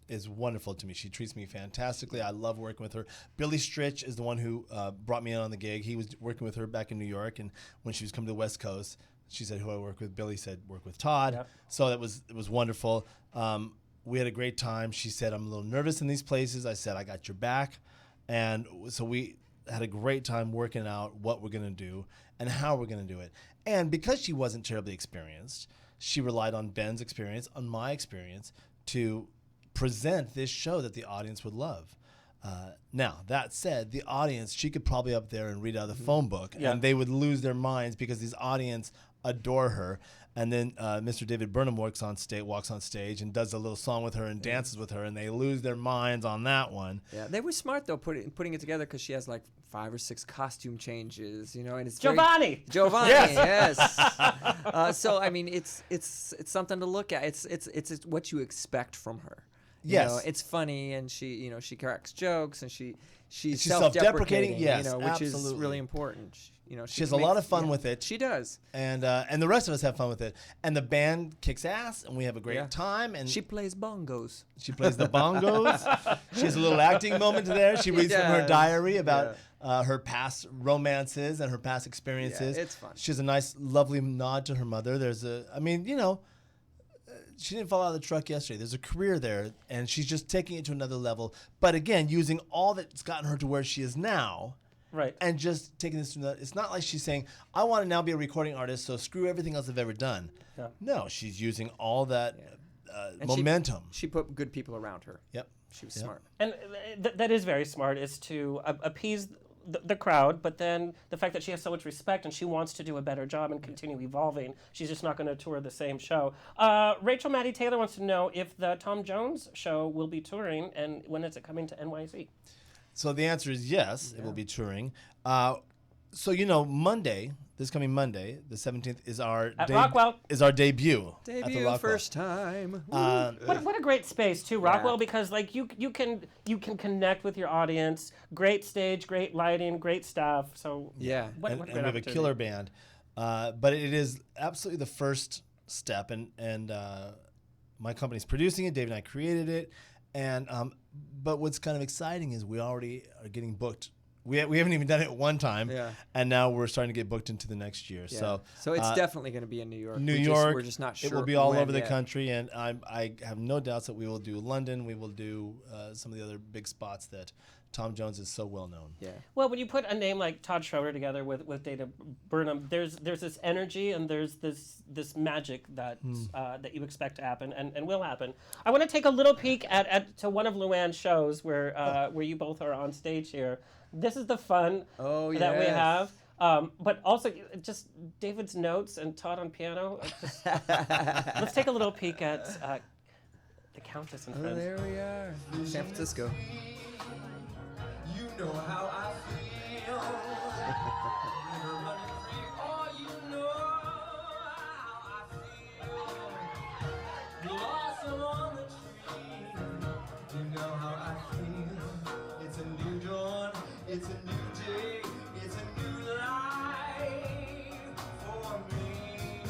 is wonderful to me. She treats me fantastically. I love working with her. Billy Stritch is the one who brought me in on the gig. He was working with her back in New York, and when she was coming to the West Coast, she said, "Who I work with?" Billy said, "Work with Todd." Yep. So it was wonderful. We had a great time. She said, "I'm a little nervous in these places." I said, "I got your back," and so we had a great time working out what we're going to do and how we're going to do it. And because she wasn't terribly experienced, she relied on Ben's experience, on my experience, to present this show that the audience would love. Now, that said, the audience, she could probably up there and read out of the phone book, and they would lose their minds because this audience adore her. And then Mr. David Burnham walks on stage and does a little song with her and dances with her, and they lose their minds on that one. Yeah, they were smart though putting it together because she has like 5 or 6 costume changes, and it's Giovanni. Yes. So I mean, it's something to look at. It's what you expect from her. Yes, it's funny, and she cracks jokes, and she's self-deprecating. Yes, which absolutely. is really important. She has a lot of fun with it. She does, and the rest of us have fun with it. And the band kicks ass, and we have a great time. And she plays bongos. She plays the bongos. She has a little acting moment there. She reads from her diary about her past romances and her past experiences. Yeah, it's fun. She has a nice, lovely nod to her mother. She didn't fall out of the truck yesterday. There's a career there, and she's just taking it to another level. But again, using all that's gotten her to where she is now. Right. And just taking this to another. It's not like she's saying, I want to now be a recording artist, so screw everything else I've ever done. Yeah. No, she's using all that momentum. She put good people around her. Yep. She was smart. And that is very smart, is to appease the crowd, but then the fact that she has so much respect and she wants to do a better job and continue evolving. She's just not going to tour the same show. Rachel Maddie Taylor wants to know if the Tom Jones show will be touring and when is it coming to NYC? So the answer is yes, it will be touring. Monday, this coming Monday, the 17th, is our debut. At the Rockwell. First time. What a great space too, Rockwell, because like you can connect with your audience. Great stage, great lighting, great stuff. So and we have a killer band. But it is absolutely the first step, and my company's producing it. Dave and I created it, and but what's kind of exciting is we already are getting booked. We haven't even done it one time, and now we're starting to get booked into the next year. Yeah. So it's definitely going to be in New York. We're just not sure. It will be all over the country, and I have no doubts that we will do London. We will do some of the other big spots that Tom Jones is so well known. Yeah. Well, when you put a name like Todd Schroeder together with David Burnham, there's this energy and there's this magic that that you expect to happen and will happen. I want to take a little peek to one of Luann's shows where you both are on stage here. This is the fun that we have. But also just David's notes and Todd on piano. Let's take a little peek at the Countess and Friends. There we are, San Francisco. You know how I feel. You're running free, oh, you know how I feel. Blossom on the tree. You know how I feel. It's a new dawn. It's a new day. It's a new life for me.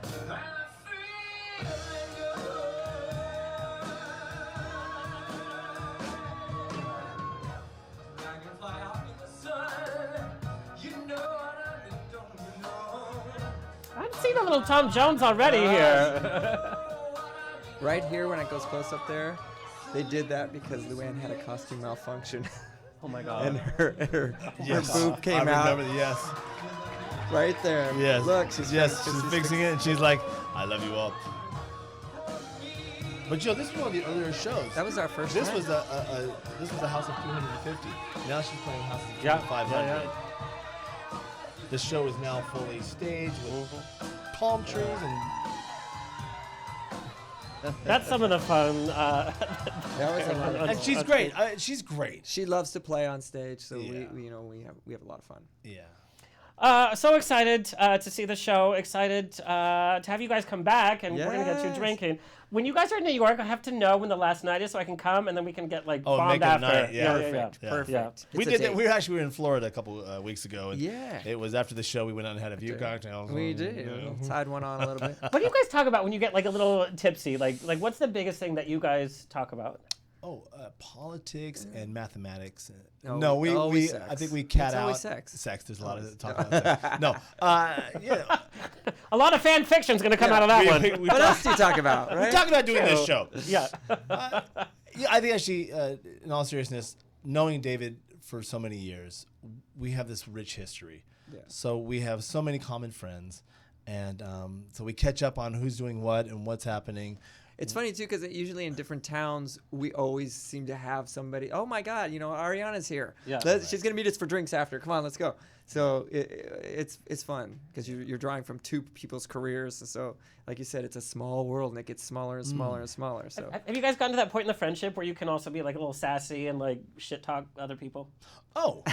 And I'm feeling good. Dragonfly out in the sun. You know what I mean, don't you know? I've seen a little Tom Jones already here. Right here, when it goes close up there, they did that because Luann had a costume malfunction. Oh my God. And her boob came out. I remember, yes. Right there. Yes. Look, she's fixing it, and she's like, I love you all. But this was one of the earlier shows. That was our first This time. was a house of 250. Now she's playing houses of 500. Yeah. The show is now fully staged with palm trees and. That's some of the fun. That was a lot of fun. And she's great. She's great. She loves to play on stage, so we have a lot of fun. Yeah. So excited to see the show. Excited to have you guys come back, and we're gonna get you drinking. When you guys are in New York, I have to know when the last night is so I can come, and then we can get bombed make a after. night. Yeah. Perfect. Yeah. We did that. We were in Florida a couple weeks ago, and Yeah. it was after the show. We went out and had a few cocktails. We did. Tied one on a little bit. What do you guys talk about when you get a little tipsy? Like what's the biggest thing that you guys talk about? Politics and mathematics. No, No, we sex. I think we cat It's out always sex. There's a lot of talk about sex. No, yeah. A lot of fan fiction's gonna come out of that one. What else do you talk about? Right? We talked about doing this show. Yeah. Yeah, I think actually, in all seriousness, knowing David for so many years, we have this rich history. Yeah. So we have so many common friends, and so we catch up on who's doing what and what's happening. It's funny too because usually in different towns we always seem to have somebody. Oh my God, Ariana's here. Yeah. She's gonna meet us for drinks after. Come on, let's go. So it's fun because you're drawing from two people's careers. So like you said, it's a small world and it gets smaller and smaller and smaller. So have you guys gotten to that point in the friendship where you can also be like a little sassy and like shit talk other people? Oh,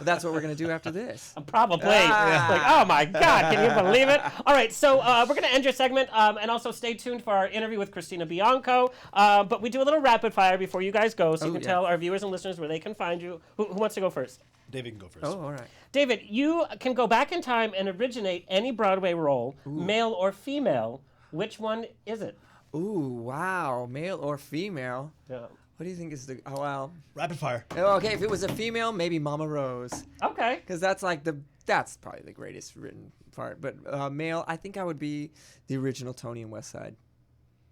that's what we're gonna do after this. Probably. Like, oh my God, can you believe it? All right, so we're going to end your segment and also stay tuned for our interview with Christina Bianco. But we do a little rapid fire before you guys go, so you can tell our viewers and listeners where they can find you. Who wants to go first? David can go first. Oh, all right. David, you can go back in time and originate any Broadway role, male or female. Which one is it? Ooh, wow. Male or female? Yeah. What do you think is the... Oh, well... Rapid fire. Okay, if it was a female, maybe Mama Rose. Okay. Because that's like that's probably the greatest written part. But male, I think I would be the original Tony in West Side.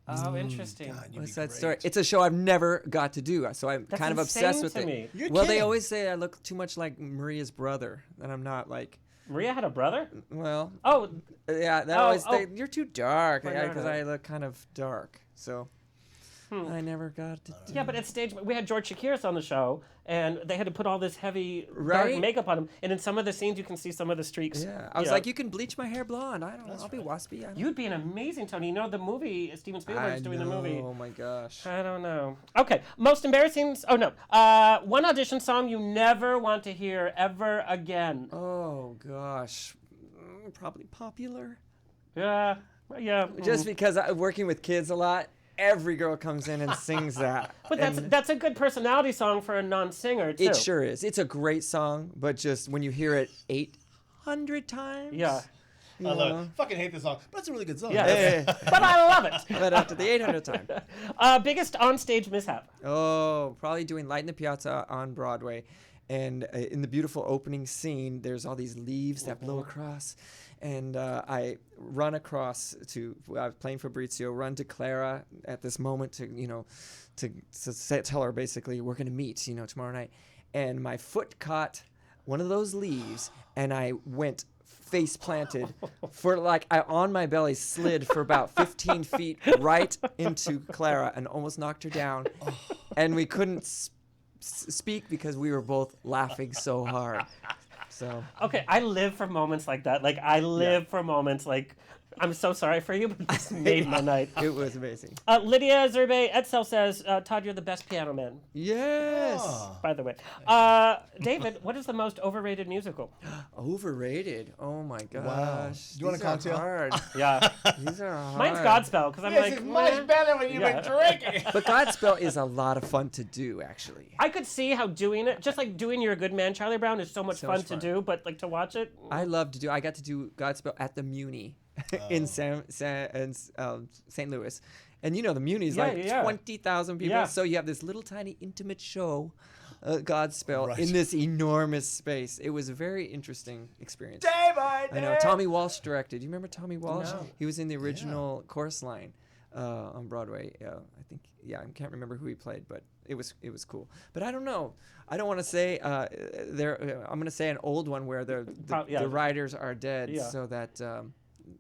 Oh, interesting. God, you'd West be Side great. Story. It's a show I've never got to do, so I'm That's kind of insane obsessed with to it. me. You're Well, they kidding. always say I look too much like Maria's brother, and I'm not like... Maria had a brother? Well, Oh, yeah, that Oh, always oh. you're too dark Why not? because I look kind of dark. So I never got to do yeah, but at stage, we had George Shakiris on the show, and they had to put all this heavy dark Right? makeup on him. And in some of the scenes, you can see some of the streaks. Yeah, I was like, you can bleach my hair blonde. I don't know. I'll be waspy. I don't You'd be an amazing Tony. You know the movie, Steven Spielberg's doing the movie. Oh my gosh. I don't know. Okay, most embarrassing. Oh no, one audition song you never want to hear ever again. Oh gosh. Probably Popular. Yeah, yeah. Just because I'm working with kids a lot, every girl comes in and sings that. But And that's a good personality song for a non-singer too. it sure is. It's a great song, but just when you hear it 800 times. Yeah. I love it. Fucking hate this song, but it's a really good song. Yeah. Eh, But I love it. but after the 800th time. Biggest onstage mishap. Oh, probably doing Light in the Piazza on Broadway. And in the beautiful opening scene, there's all these leaves that blow across. And I run across to, I was playing Fabrizio, run to Clara at this moment to tell her basically, we're going to meet, tomorrow night. And my foot caught one of those leaves, and I went face planted for I on my belly slid for about 15 feet right into Clara and almost knocked her down. And we couldn't speak because we were both laughing so hard. So Okay, I live for moments like that. Like I live for moments like I'm so sorry for you, but this made my night. it was amazing. Lydia Zerbe Edsel says, Todd, you're the best piano man, Yes. by the way. David, what is the most overrated musical? Overrated. Oh my gosh. Wow. Do you want a These are cocktail? hard. Yeah. These are hard. Mine's Godspell, because I'm like, meh. better when you've Yeah. drinking. But Godspell is a lot of fun to do, actually. I could see how doing it, just like doing You're a Good Man, Charlie Brown, is so much So fun much to fun. do, but like to watch it, I got to do Godspell at the Muni in St. Louis. And the Muni is like yeah. 20,000 people. Yeah. So you have this little tiny intimate show, Godspell, Right. in this enormous space. It was a very interesting experience. Day by day. I know. Tommy Walsh directed. Do you remember Tommy Walsh? No. He was in the original chorus line on Broadway. I think, I can't remember who he played, but it was cool. But I don't know. I don't want to say I'm going to say an old one where the writers are dead, Yeah. so that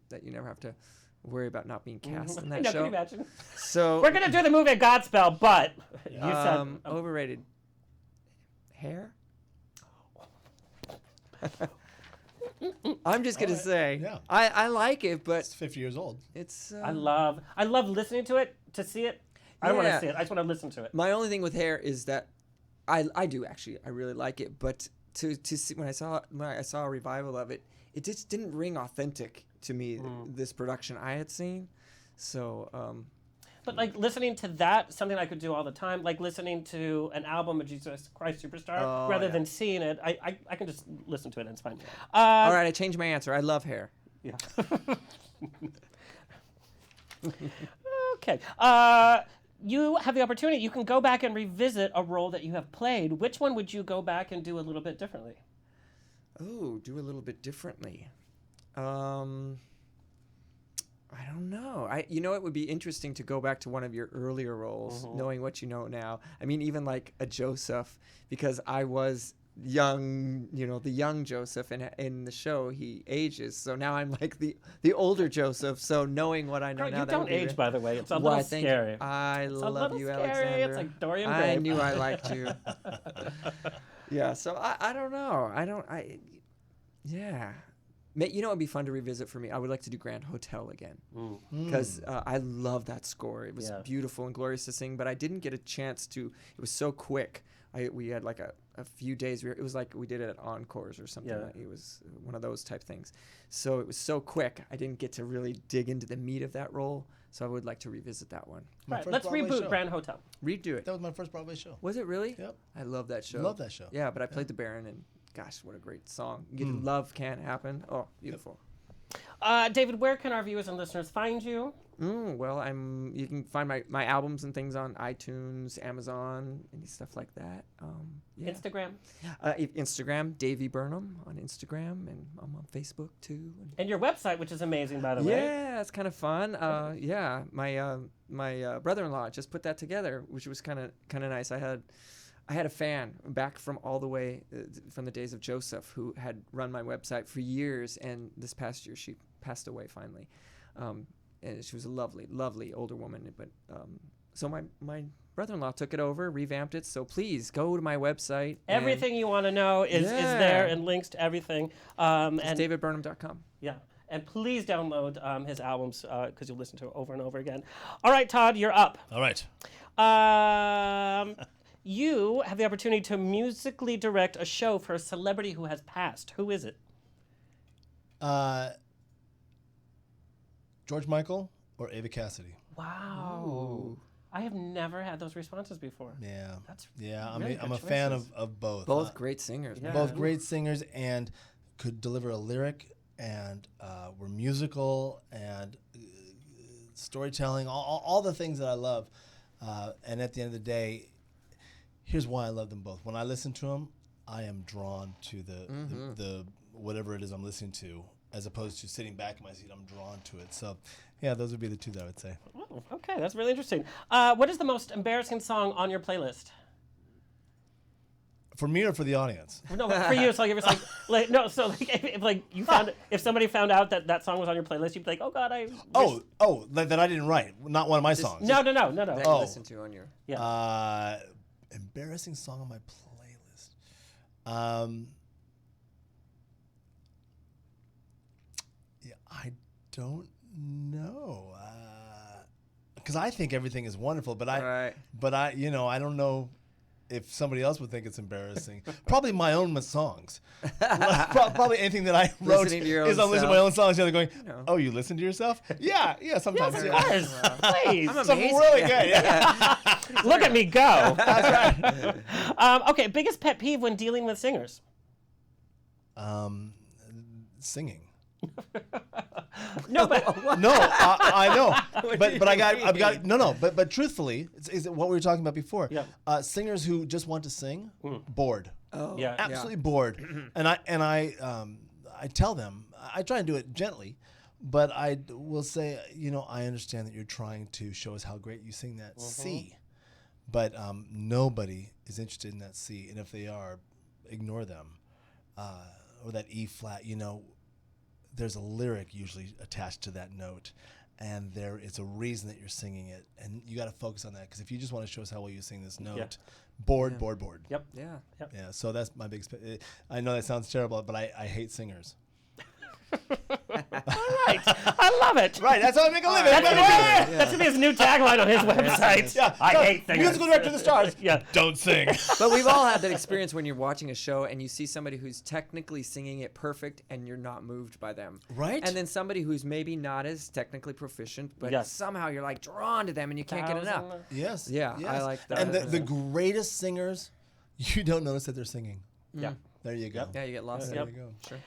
that you never have to worry about not being cast in I that know, show. can you imagine? So We're going to do the movie Godspell, but you said, overrated hair. I'm just gonna say, Yeah. I like it, but It's 50 years old. it's. I love listening to it, to see it. I don't want Yeah. to see it. I just want to listen to it. My only thing with hair is that I do actually, I really like it, but to see when I saw a revival of it, it just didn't ring authentic to me. This production I had seen, so But like listening to that, something I could do all the time, like listening to an album of Jesus Christ Superstar, Oh, rather yeah. than seeing it, I can just listen to it and it's fine. all right, I changed my answer. I love hair. Yeah. Okay. You have the opportunity. You can go back and revisit a role that you have played. Which one would you go back and do a little bit differently? Oh, do a little bit differently. I don't know. It would be interesting to go back to one of your earlier roles, knowing what you know now. I mean, even like a Joseph, because I was young, the young Joseph, and in the show he ages. So now I'm like the older Joseph. So knowing what I know Girl, now, you that don't would be age, by the way. It's a Why, little thank scary. I It's a love little you, scary. Alexander. It's like Dorian I Gray. knew I liked you. Yeah, so I don't know. Yeah. You know what would be fun to revisit for me? I would like to do Grand Hotel again. Because I love that score. It was beautiful and glorious to sing, but I didn't get a chance to. It was so quick. We had like a few days. It was like we did it at Encores or something. Yeah. It was one of those type things. So it was so quick. I didn't get to really dig into the meat of that role. So I would like to revisit that one. Right, let's reboot Grand Hotel. Redo it. That was my first Broadway show. Was it really? Yep. I love that show. Love that show. Yeah, but I played the Baron, and gosh, what a great song. Love Can't Happen. Oh, beautiful. David, where can our viewers and listeners find you? Well, you can find my albums and things on iTunes, Amazon, any stuff like that. Instagram? Instagram, Davey Burnham on Instagram, and I'm on Facebook too. And your website, which is amazing, by the way. Yeah, it's kind of fun. My brother-in-law just put that together, which was kind of nice. I had a fan back from all the way from the days of Joseph who had run my website for years, and this past year she passed away finally. And she was a lovely, lovely older woman. But so my brother-in-law took it over, revamped it. So please go to my website. Everything you want to know is there, and links to everything. And davidburnham.com. Yeah. And please download his albums because you'll listen to it over and over again. All right, Todd, you're up. All right. You have the opportunity to musically direct a show for a celebrity who has passed. Who is it? George Michael or Ava Cassidy. Wow. Ooh. I have never had those responses before. Yeah. That's I'm really a fan of both. Both great singers. Yeah. Both great singers and could deliver a lyric and were musical and storytelling, all the things that I love. And at the end of the day, here's why I love them both. When I listen to them, I am drawn to the whatever it is I'm listening to, as opposed to sitting back in my seat. I'm drawn to it. So, yeah, those would be the two that I would say. Oh, okay, that's really interesting. What is the most embarrassing song on your playlist? For me or for the audience? No, for you. So if it's like no. So if somebody found out that song was on your playlist, you'd be like, oh God, that I didn't write. Not one of my songs. No. That you listen to on your embarrassing song on my playlist. I don't know. Because I think everything is wonderful, but I don't know if somebody else would think it's embarrassing. Probably my own songs. Probably anything that I wrote is I'm listening to my own songs. You're going, oh, you listen to yourself? Yeah, sometimes. Yes, of course. Please. Something really good. Yeah. Look at me go. That's right. Okay, biggest pet peeve when dealing with singers? Singing. No, but I know, but I've got but truthfully, is what we were talking about before. Yeah. Singers who just want to sing, bored. Oh, yeah, absolutely bored. And I tell them, I try and do it gently, but I will say, I understand that you're trying to show us how great you sing that C, but nobody is interested in that C, and if they are, ignore them, or that E flat, there's a lyric usually attached to that note, and there is a reason that you're singing it, and you got to focus on that, because if you just want to show us how well you sing this note, bored. Yep. Yeah. So that's my big. I know that sounds terrible, but I hate singers. All right, I love it. Right, that's how I make a living. That's gonna be his new tagline on his website. I hate singers. Musical director of the stars. Don't sing. But we've all had that experience when you're watching a show and you see somebody who's technically singing it perfect and you're not moved by them. Right. And then somebody who's maybe not as technically proficient, but somehow you're like drawn to them and you can't get enough. Yes. Yeah, yes. I like that. And the greatest singers, you don't notice that they're singing. Yeah. There you go. Yeah, you get lost. There you go. Sure.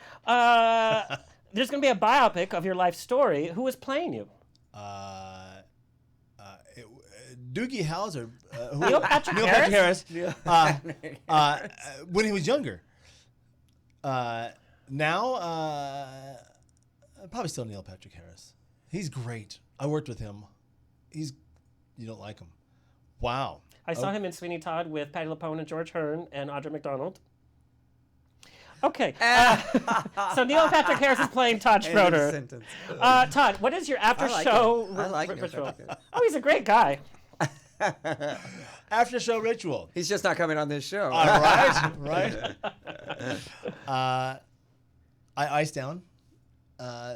There's going to be a biopic of your life story. Who is playing you? Doogie Howser. Neil Patrick Harris? When he was younger. Now, probably still Neil Patrick Harris. He's great. I worked with him. You don't like him. Wow. I saw him in Sweeney Todd with Patti LuPone and George Hearn and Audra McDonald. Okay. So Neil Patrick Harris is playing Todd Schroeder. Todd, what is your after-show I like Neil ritual? Patrick. Oh, he's a great guy. After show ritual. He's just not coming on this show. Right. I ice down.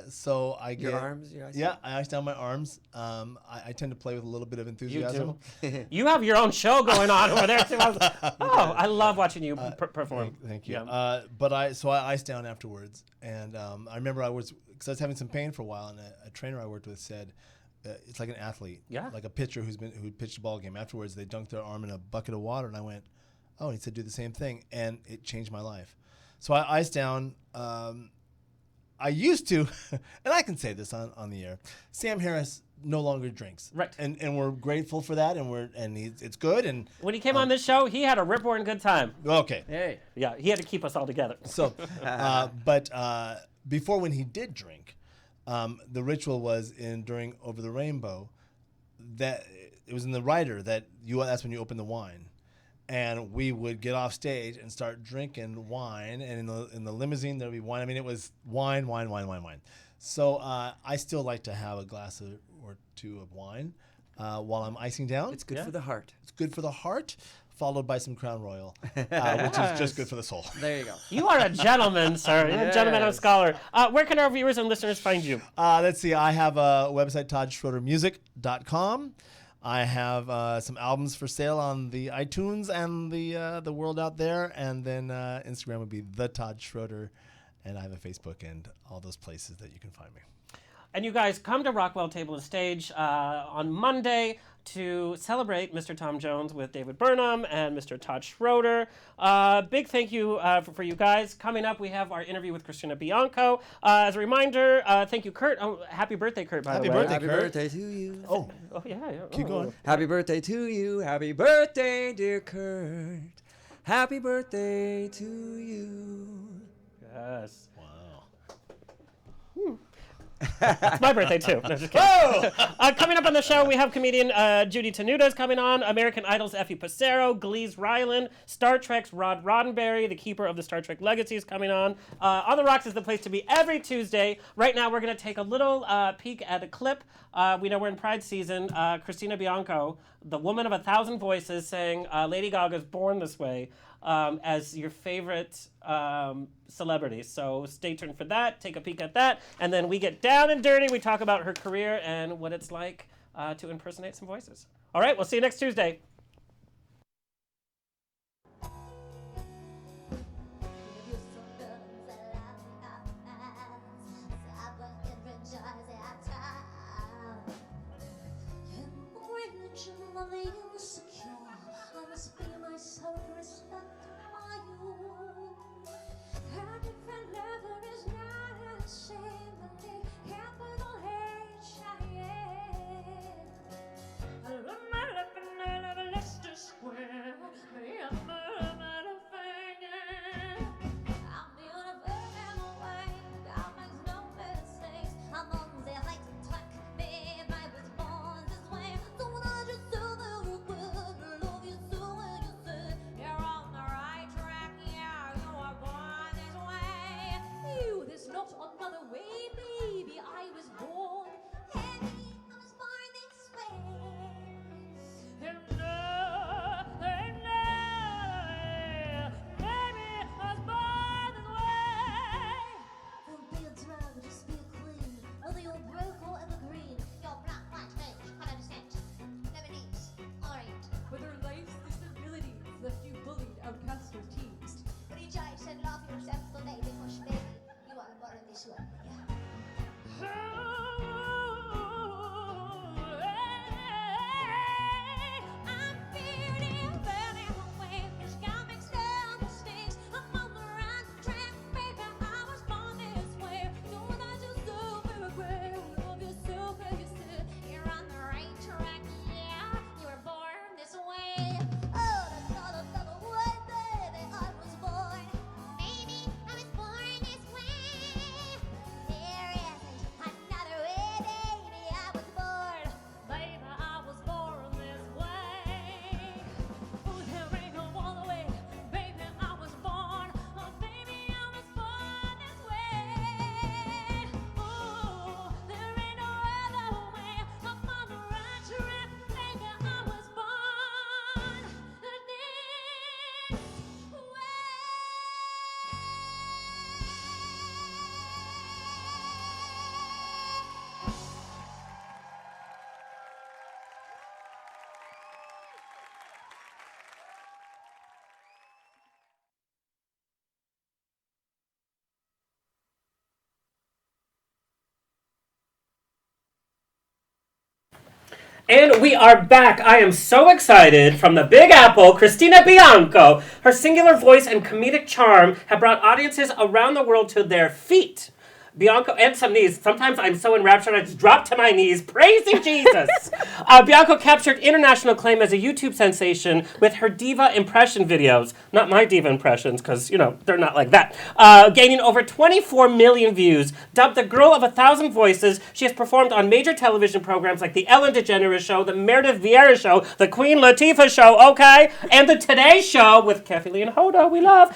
So I get Your arms? Your ice yeah, I ice down my arms. I tend to play with a little bit of enthusiasm. You have your own show going on over there too. I love watching you perform. Thank you. Yeah. But I ice down afterwards, and I remember because I was having some pain for a while, and a trainer I worked with said, it's like an athlete, like a pitcher who pitched a ball game. Afterwards, they dunked their arm in a bucket of water, and I went, oh, and he said do the same thing, and it changed my life. So I iced down. I used to, and I can say this on the air. Sam Harris no longer drinks, right? And we're grateful for that, and it's good. And when he came on this show, he had a rip-roaring good time. Okay, hey, yeah, he had to keep us all together. So, but before when he did drink, the ritual was during Over the Rainbow, that it was in the writer that's when you open the wine. And we would get off stage and start drinking wine, and in the limousine there'd be wine. I mean, it was wine. So I still like to have a glass or two of wine while I'm icing down. It's good for the heart. It's good for the heart, followed by some Crown Royal, which is just good for the soul. There you go. You are a gentleman, sir. You're a gentleman and a scholar. Where can our viewers and listeners find you? Let's see. I have a website, ToddSchroederMusic.com. I have some albums for sale on the iTunes and the world out there, and then Instagram would be the Todd Schroeder, and I have a Facebook and all those places that you can find me. And you guys come to Rockwell Table and Stage on Monday to celebrate Mr. Tom Jones with David Burnham and Mr. Todd Schroeder. Big thank you for you guys. Coming up, we have our interview with Christina Bianco. As a reminder, thank you, Kurt. Oh, happy birthday, Kurt, by the way. Happy Birthday to you. Oh, yeah. Keep going. Happy birthday to you. Happy birthday, dear Kurt. Happy birthday to you. Yes. Wow. It's my birthday, too. No, just kidding. Coming up on the show, we have comedian Judy Tenuda's coming on, American Idol's Effie Passero, Glee's Rylan, Star Trek's Rod Roddenberry, the keeper of the Star Trek Legacy, is coming on. On the Rocks is the place to be every Tuesday. Right now, we're going to take a little peek at a clip. We know we're in Pride season. Christina Bianco, the woman of 1,000 voices, saying Lady Gaga's Born This Way as your favorite celebrity. So stay tuned for that. Take a peek at that. And then we get down and dirty. We talk about her career and what it's like to impersonate some voices. All right, we'll see you next Tuesday. I must be myself, respect my own. A different level is not the same, but the capital H-I-M. I love my life and I love Leicester Square. I'm a finger. I'm beautiful and away. God makes no mistakes. I'm on the light and talk. Babe, I was born this way. So when I just do the world, love you so when you say you're on the right. And we are back. I am so excited. From the Big Apple, Christina Bianco. Her singular voice and comedic charm have brought audiences around the world to their feet. Bianco, and some knees. Sometimes I'm so enraptured I just drop to my knees, praising Jesus. Bianco captured international acclaim as a YouTube sensation with her diva impression videos. Not my diva impressions, because, they're not like that. Gaining over 24 million views. Dubbed the Girl of 1,000 Voices, she has performed on major television programs like The Ellen DeGeneres Show, The Meredith Vieira Show, The Queen Latifah Show, okay? And The Today Show with Kathy and Hoda, we love.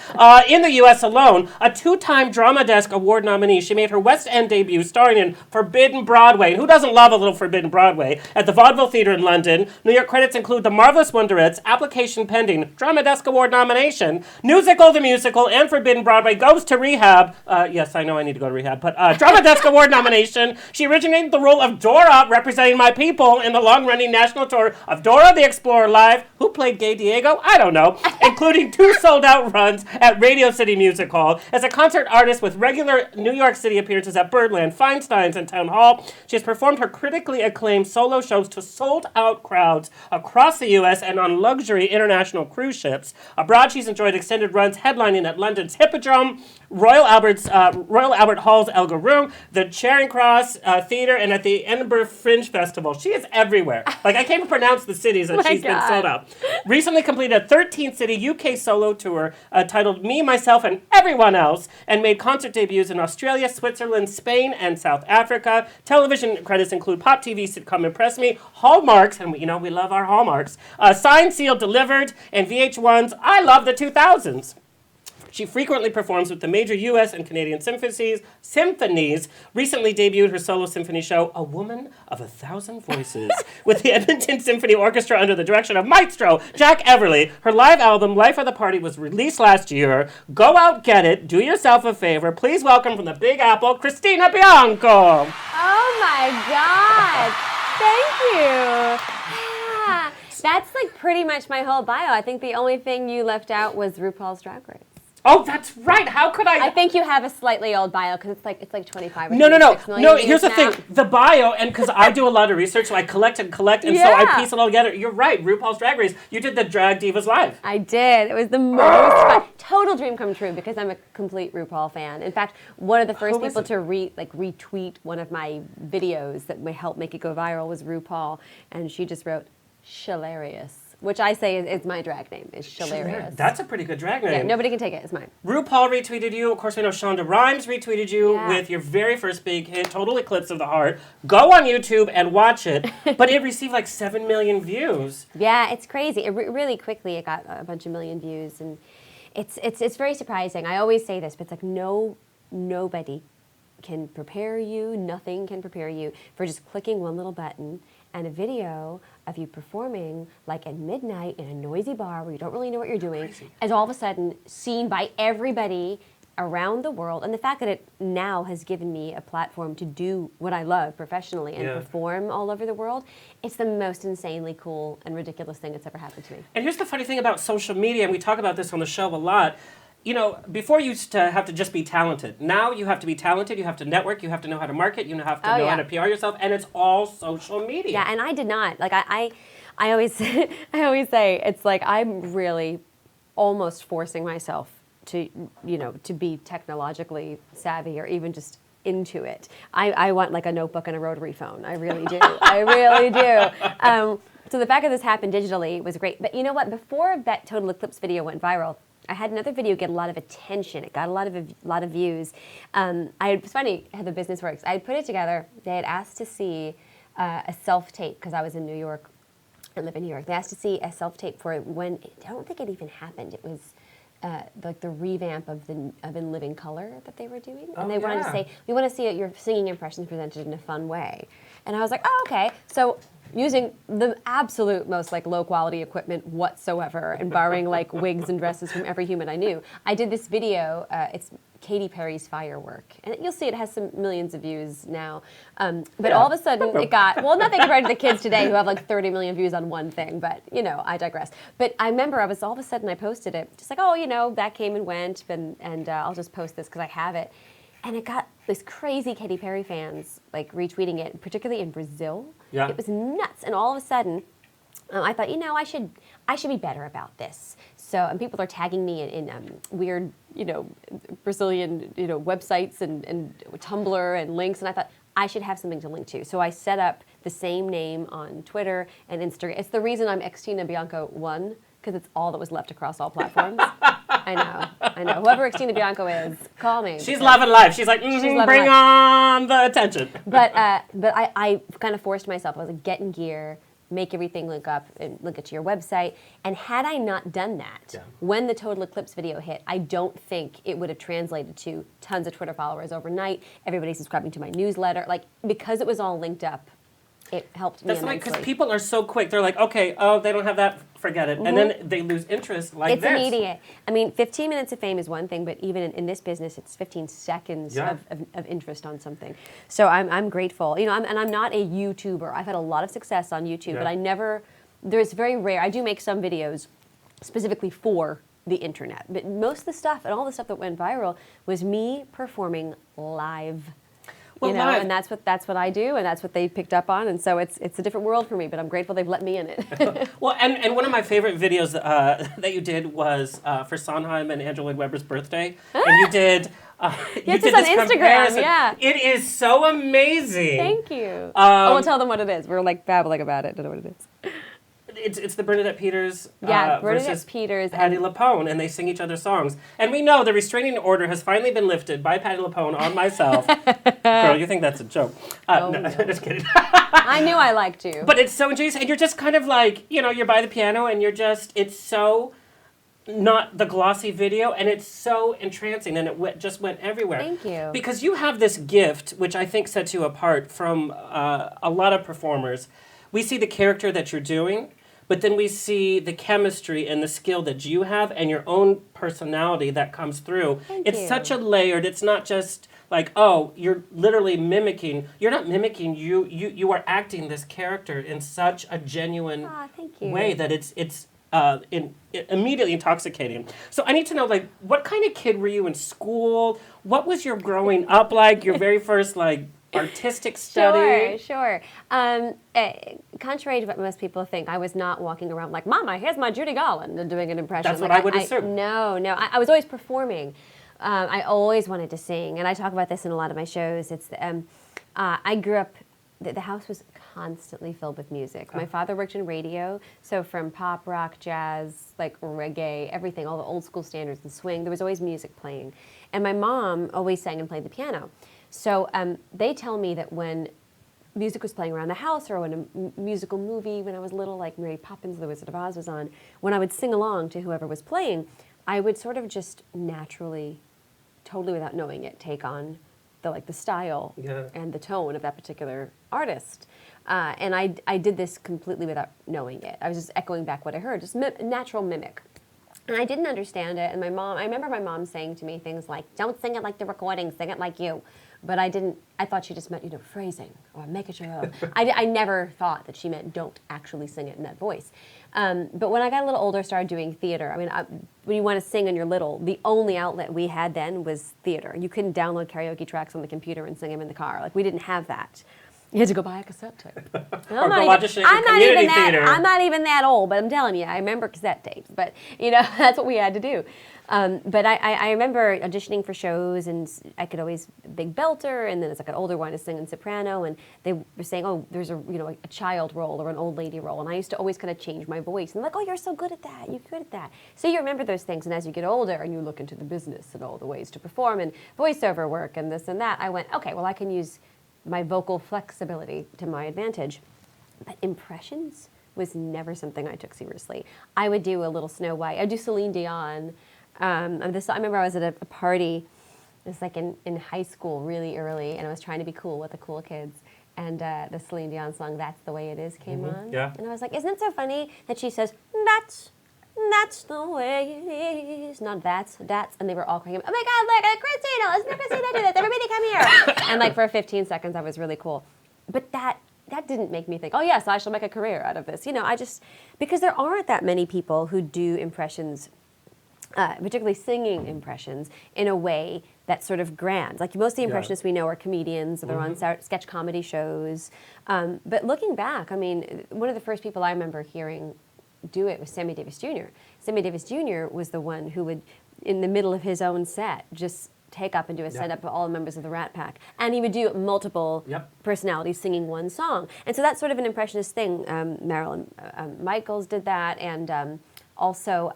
In the U.S. alone, a 2-time Drama Desk Award nominee, she made her West End debut starring in Forbidden Broadway. And who doesn't love a little Forbidden Broadway? At the Vaudeville Theatre in London. New York credits include The Marvelous Wonderettes, application pending, Drama Desk Award nomination, Musical the Musical, and Forbidden Broadway goes to rehab. Yes, I know I need to go to rehab, but Drama Desk Award nomination. She originated the role of Dora, representing my people in the long-running national tour of Dora the Explorer Live. Who played Gay Diego? I don't know. Including 2 sold-out runs at Radio City Music Hall. As a concert artist with regular New York City appearances at Birdland, Feinstein's, and Town Hall, she has performed her critically acclaimed solo shows to sold-out crowds across the U.S. and on luxury international cruise ships. Abroad, she's enjoyed extended runs headlining at London's Hippodrome, Royal Albert Hall's El Garoon, the Charing Cross Theatre, and at the Edinburgh Fringe Festival. She is everywhere. I can't even pronounce the cities that she's been sold out. Recently completed a 13-city UK solo tour titled Me, Myself, and Everyone Else, and made concert debuts in Australia, Switzerland, Spain, and South Africa. Television credits include Pop TV sitcom Impress Me, Hallmarks, and we love our Hallmarks, Signed, Sealed, Delivered, and VH1's I Love the 2000s. She frequently performs with the major U.S. and Canadian symphonies. Recently debuted her solo symphony show, A Woman of 1,000 Voices, with the Edmonton Symphony Orchestra under the direction of Maestro Jack Everly. Her live album, Life of the Party, was released last year. Go out, get it. Do yourself a favor. Please welcome from the Big Apple, Christina Bianco. Oh, my God. Thank you. Yeah. That's pretty much my whole bio. I think the only thing you left out was RuPaul's Drag Race. Oh, that's right. How could I? I think you have a slightly old bio because it's like 25 or No. 26 million No, views here's the now. thing. The bio, and because I do a lot of research, so I collect, and so I piece it all together. You're right. RuPaul's Drag Race. You did the Drag Divas Live. I did. It was the most fun. Total dream come true because I'm a complete RuPaul fan. In fact, one of the first people to retweet one of my videos that helped make it go viral was RuPaul, and she just wrote, "Shilarious," which I say is my drag name. Is Shilarious. That's a pretty good drag name. Yeah, nobody can take it. It's mine. RuPaul retweeted you. Of course, we know Shonda Rhimes retweeted you with your very first big hit, Total Eclipse of the Heart. Go on YouTube and watch it. But it received 7 million views. Yeah, it's crazy. Really quickly, it got a bunch of million views, and it's very surprising. I always say this, but it's nobody can prepare you. Nothing can prepare you for just clicking one little button and a video of you performing at midnight in a noisy bar where you don't really know what you're doing, is all of a sudden seen by everybody around the world. And the fact that it now has given me a platform to do what I love professionally and perform all over the world, it's the most insanely cool and ridiculous thing that's ever happened to me. And here's the funny thing about social media, and we talk about this on the show a lot. Before you used to have to just be talented. Now you have to be talented, you have to network, you have to know how to market, you have to know how to PR yourself, and it's all social media. Yeah, and I did not. I always say it's I'm really almost forcing myself to be technologically savvy or even just into it. I want a notebook and a rotary phone. I really do. I really do. So the fact that this happened digitally was great. But you know what? Before that Total Eclipse video went viral, I had another video get a lot of attention. It got a lot of views. It's funny how the business works. I had put it together. They had asked to see a self-tape because I was in New York. I live in New York. They asked to see a self-tape for when I don't think it even happened. It was the revamp of In Living Color that they were doing, and they wanted to say, we want to see your singing impressions presented in a fun way. And I was like, oh, okay. So using the absolute most low quality equipment whatsoever and borrowing wigs and dresses from every human I knew, I did this video. It's Katy Perry's Firework. And you'll see it has some millions of views now. But all of a sudden it got, nothing compared to the kids today who have 30 million views on one thing, but I digress. But I remember all of a sudden I posted it, just that came and went, and I'll just post this because I have it. And it got this crazy Katy Perry fans like retweeting it, particularly in Brazil. Yeah. It was nuts. And all of a sudden, I thought, I should be better about this. So, and people are tagging me in weird, Brazilian, websites and Tumblr and links. And I thought, I should have something to link to. So I set up the same name on Twitter and Instagram. It's the reason I'm Christina Bianco 1, because it's all that was left across all platforms. I know. Whoever Christina Bianco is, call me. She's loving life. She's like, bring on the attention. But I kind of forced myself. I was like, get in gear, make everything link up and link it to your website. And had I not done that, when the Total Eclipse video hit, I don't think it would have translated to tons of Twitter followers overnight. Everybody subscribing to my newsletter. Like, because it was all linked up, it helped me immensely. That's because people are so quick. They're like, okay, they don't have that, forget it. And then they lose interest like it's this. It's immediate. I mean, 15 minutes of fame is one thing, but even in this business, it's 15 seconds of interest on something. So I'm grateful. And I'm not a YouTuber. I've had a lot of success on YouTube, but there's very rare. I do make some videos specifically for the internet, but most of the stuff and all the stuff that went viral was me performing live. Live. And that's what I do, and that's what they picked up on, and so it's a different world for me. But I'm grateful they've let me in it. Well, and one of my favorite videos that you did was for Sondheim and Andrew Lloyd Webber's birthday, and you did. Yes, it's on Instagram. Comparison. Yeah, it is so amazing. Thank you. I won't tell them what it is. We're like babbling about it. I don't know what it is. It's the Bernadette Peters Bernadette versus Peters Patti LuPone, and they sing each other's songs. And we know the restraining order has finally been lifted by Patti LuPone on myself. Girl, you think that's a joke. No, just kidding. I knew I liked you. But it's so ingenious, and you're just kind of like, you're by the piano, and it's so not the glossy video, and it's so entrancing, and it just went everywhere. Thank you. Because you have this gift, which I think sets you apart from a lot of performers. We see the character that you're doing, but then we see the chemistry and the skill that you have and your own personality that comes through. It's such a layered, it's not just like, you're literally mimicking. You're not mimicking, you are acting this character in such a genuine way that it's immediately intoxicating. So I need to know, like, what kind of kid were you in school? What was your growing up like, your very first, artistic study? Sure. Contrary to what most people think, I was not walking around like, Mama, here's my Judy Garland, and doing an impression. That's what I would assume. No. I was always performing. I always wanted to sing, and I talk about this in a lot of my shows. It's I grew up, the house was constantly filled with music. My father worked in radio, so from pop, rock, jazz, reggae, everything, all the old school standards and swing, there was always music playing. And my mom always sang and played the piano. So they tell me that when music was playing around the house or when a musical movie when I was little, like Mary Poppins, The Wizard of Oz was on, when I would sing along to whoever was playing, I would sort of just naturally, totally without knowing it, take on the style and the tone of that particular artist. And I did this completely without knowing it. I was just echoing back what I heard, just natural mimic. And I didn't understand it. And I remember my mom saying to me things like, don't sing it like the recording, sing it like you. But I thought she just meant, phrasing or make it your own. I never thought that she meant don't actually sing it in that voice. But when I got a little older, started doing theater. I mean, when you want to sing when you're little, the only outlet we had then was theater. You couldn't download karaoke tracks on the computer and sing them in the car. We didn't have that. You had to go buy a cassette tape. I'm not even that old, but I'm telling you, I remember cassette tapes. But, that's what we had to do. But I remember auditioning for shows, and I could always big belter, and then as I got older, wanted to sing in soprano, and they were saying, there's a child role or an old lady role, and I used to always kind of change my voice, and like, you're so good at that, you're good at that. So you remember those things, and as you get older, and you look into the business and all the ways to perform, and voiceover work, and this and that, I went, okay, well, I can use my vocal flexibility to my advantage. But impressions was never something I took seriously. I would do a little Snow White. I'd do Celine Dion. I remember I was at a party, it was in high school really early, and I was trying to be cool with the cool kids. And the Celine Dion song, That's the Way It Is, came on. Yeah. And I was like, isn't it so funny that she says, that's the way it is. Not that's. And they were all crying, oh my God, look at Christina, listen to Christina do this, everybody come here. And for 15 seconds, I was really cool. But that didn't make me think, oh yes, I shall make a career out of this. Because there aren't that many people who do impressions, particularly singing impressions, in a way that sort of grand. Like most of the impressionists we know are comedians, or they're on sketch comedy shows. But looking back, I mean, one of the first people I remember hearing do it was Sammy Davis Jr. Sammy Davis Jr. was the one who would, in the middle of his own set, just take up and do a setup of all the members of the Rat Pack. And he would do multiple personalities singing one song. And so that's sort of an impressionist thing. Marilyn Michaels did that, and also...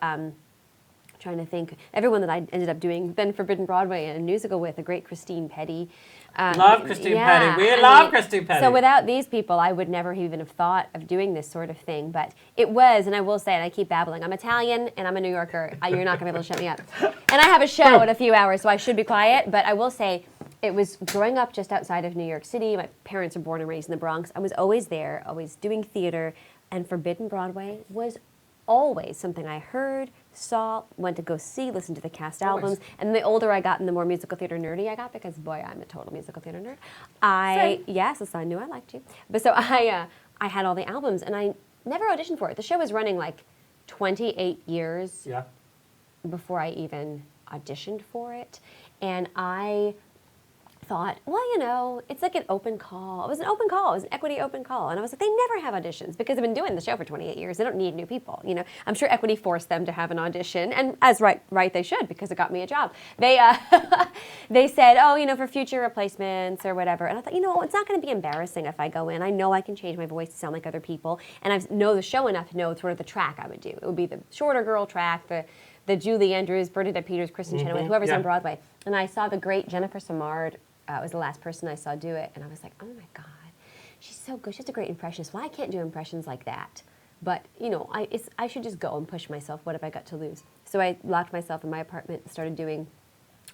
trying to think, everyone that I ended up doing then Forbidden Broadway and a musical with, the great Christine Petty. Love Christine Petty. We love Christine Petty. So without these people, I would never even have thought of doing this sort of thing. But it was, and I will say, and I keep babbling, I'm Italian and I'm a New Yorker. You're not going to be able to shut me up. And I have a show in a few hours, so I should be quiet. But I will say, it was growing up just outside of New York City. My parents were born and raised in the Bronx. I was always there, always doing theater. And Forbidden Broadway was always something I heard, saw, went to go see, listened to the cast albums. And the older I got and the more musical theater nerdy I got, because boy, I'm a total musical theater nerd. Yes, so I knew I liked you. But so I had all the albums, and I never auditioned for it. The show was running like 28 years before I even auditioned for it. And I thought, well, you know, it's like an open call. It was an open call. It was an equity open call. And I was like, they never have auditions because they've been doing the show for 28 years. They don't need new people. You know, I'm sure equity forced them to have an audition, and as right they should, because it got me a job. They they said, oh, you know, for future replacements or whatever. And I thought, you know, it's not going to be embarrassing if I go in. I know I can change my voice to sound like other people, and I know the show enough to know sort of the track I would do. It would be the shorter girl track, the Julie Andrews, Bernadette Peters, Kristen Chenoweth, whoever's on Broadway. And I saw the great Jennifer Samard. Was the last person I saw do it, and I was like, oh my God, she's so good. She has a great impressionist. Well, I can't do impressions like that. But, you know, I should just go and push myself. What have I got to lose? So I locked myself in my apartment and started doing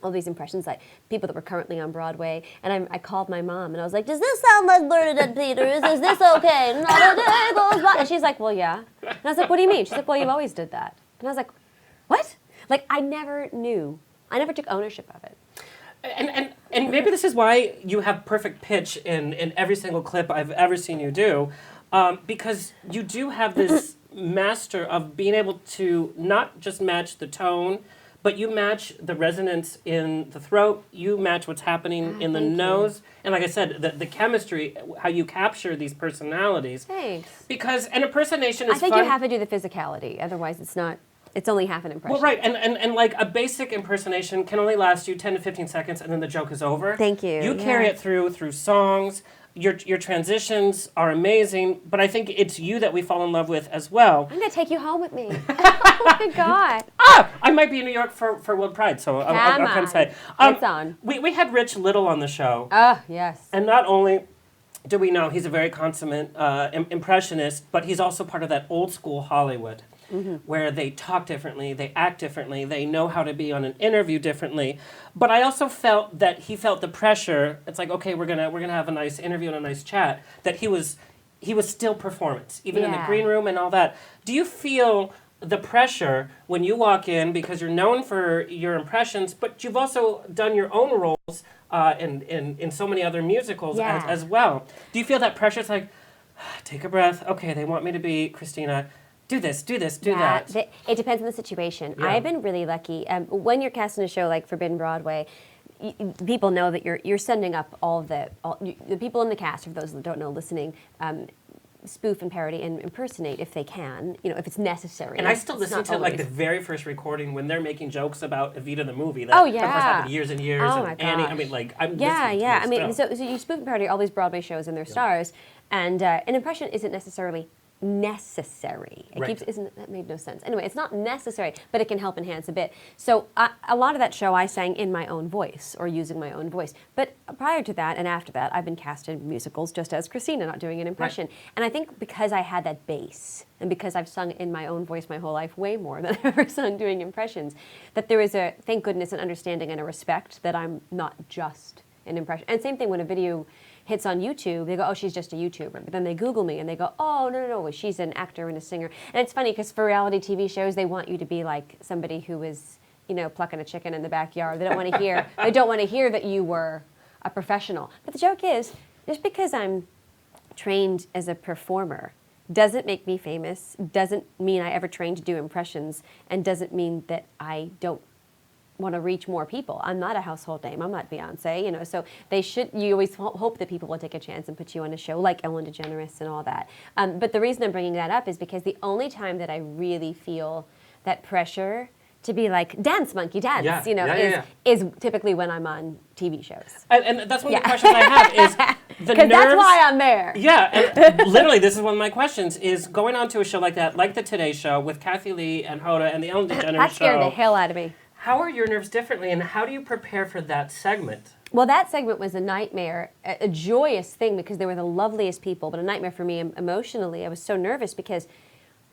all these impressions, like people that were currently on Broadway. And I called my mom, and I was like, does this sound like Bernadette Peters? Is this okay? Another day goes by. And she's like, well, yeah. And I was like, what do you mean? She's like, well, you've always did that. And I was like, what? Like, I never knew. I never took ownership of it. And maybe this is why you have perfect pitch in every single clip I've ever seen you do, because you do have this master of being able to not just match the tone, but you match the resonance in the throat, you match what's happening in the nose, and like I said, the chemistry, how you capture these personalities. Thanks. Because an impersonation is I think fun. you have to do the physicality, otherwise it's not... It's only half an impression. Well, right, and like a basic impersonation can only last you 10 to 15 seconds, and then the joke is over. Thank you. You carry it through songs. Your transitions are amazing, but I think it's you that we fall in love with as well. I'm gonna take you home with me. Oh my God. I might be in New York for World Pride, so I'll come say. It's on. We had Rich Little on the show. Oh, yes. And not only do we know he's a very consummate impressionist, but he's also part of that old school Hollywood. Where they talk differently, they act differently, they know how to be on an interview differently. But I also felt that he felt the pressure. It's like, okay, we're gonna have a nice interview and a nice chat. That he was still performance, even in the green room and all that. Do you feel the pressure when you walk in, because you're known for your impressions, but you've also done your own roles in so many other musicals as well? Do you feel that pressure? It's like, take a breath. Okay, they want me to be Christina. Do this, do that. It depends on the situation. I've been really lucky. When you're casting a show like Forbidden Broadway, people know that you're sending up all the people in the cast, for those that don't know listening, spoof and parody and impersonate if they can, you know, if it's necessary. And I still listen to like the very first recording when they're making jokes about Evita the movie. That of course happened years and years. Oh and my Annie, gosh. I mean, like I'm listening to I mean, so you spoof and parody all these Broadway shows and their stars, and an impression isn't necessarily necessary. That made no sense. Anyway, it's not necessary, but it can help enhance a bit. So a lot of that show I sang in my own voice or using my own voice. But prior to that and after that, I've been cast in musicals just as Christina, not doing an impression. Right. And I think because I had that base and because I've sung in my own voice my whole life, way more than I've ever sung doing impressions, that there is a, thank goodness, an understanding and a respect that I'm not just an impression. And same thing when a video hits on YouTube, they go, oh, she's just a YouTuber. But then they Google me and they go, oh, no, she's an actor and a singer. And it's funny because for reality TV shows, they want you to be like somebody who is, you know, plucking a chicken in the backyard. They don't want to hear that you were a professional. But the joke is, just because I'm trained as a performer doesn't make me famous, doesn't mean I ever trained to do impressions, and doesn't mean that I don't want to reach more people. I'm not a household name. I'm not Beyonce, you know. So you always hope that people will take a chance and put you on a show like Ellen DeGeneres and all that. But the reason I'm bringing that up is because the only time that I really feel that pressure to be like, dance, monkey, dance, is typically when I'm on TV shows. And that's one of the questions I have is the nerves. Because that's why I'm there. Yeah, and literally, this is one of my questions, is going on to a show like that, like the Today Show, with Kathy Lee and Hoda and the Ellen DeGeneres show. That scared the hell out of me. How are your nerves differently, and how do you prepare for that segment? Well, that segment was a nightmare, a joyous thing because they were the loveliest people, but a nightmare for me emotionally. I was so nervous because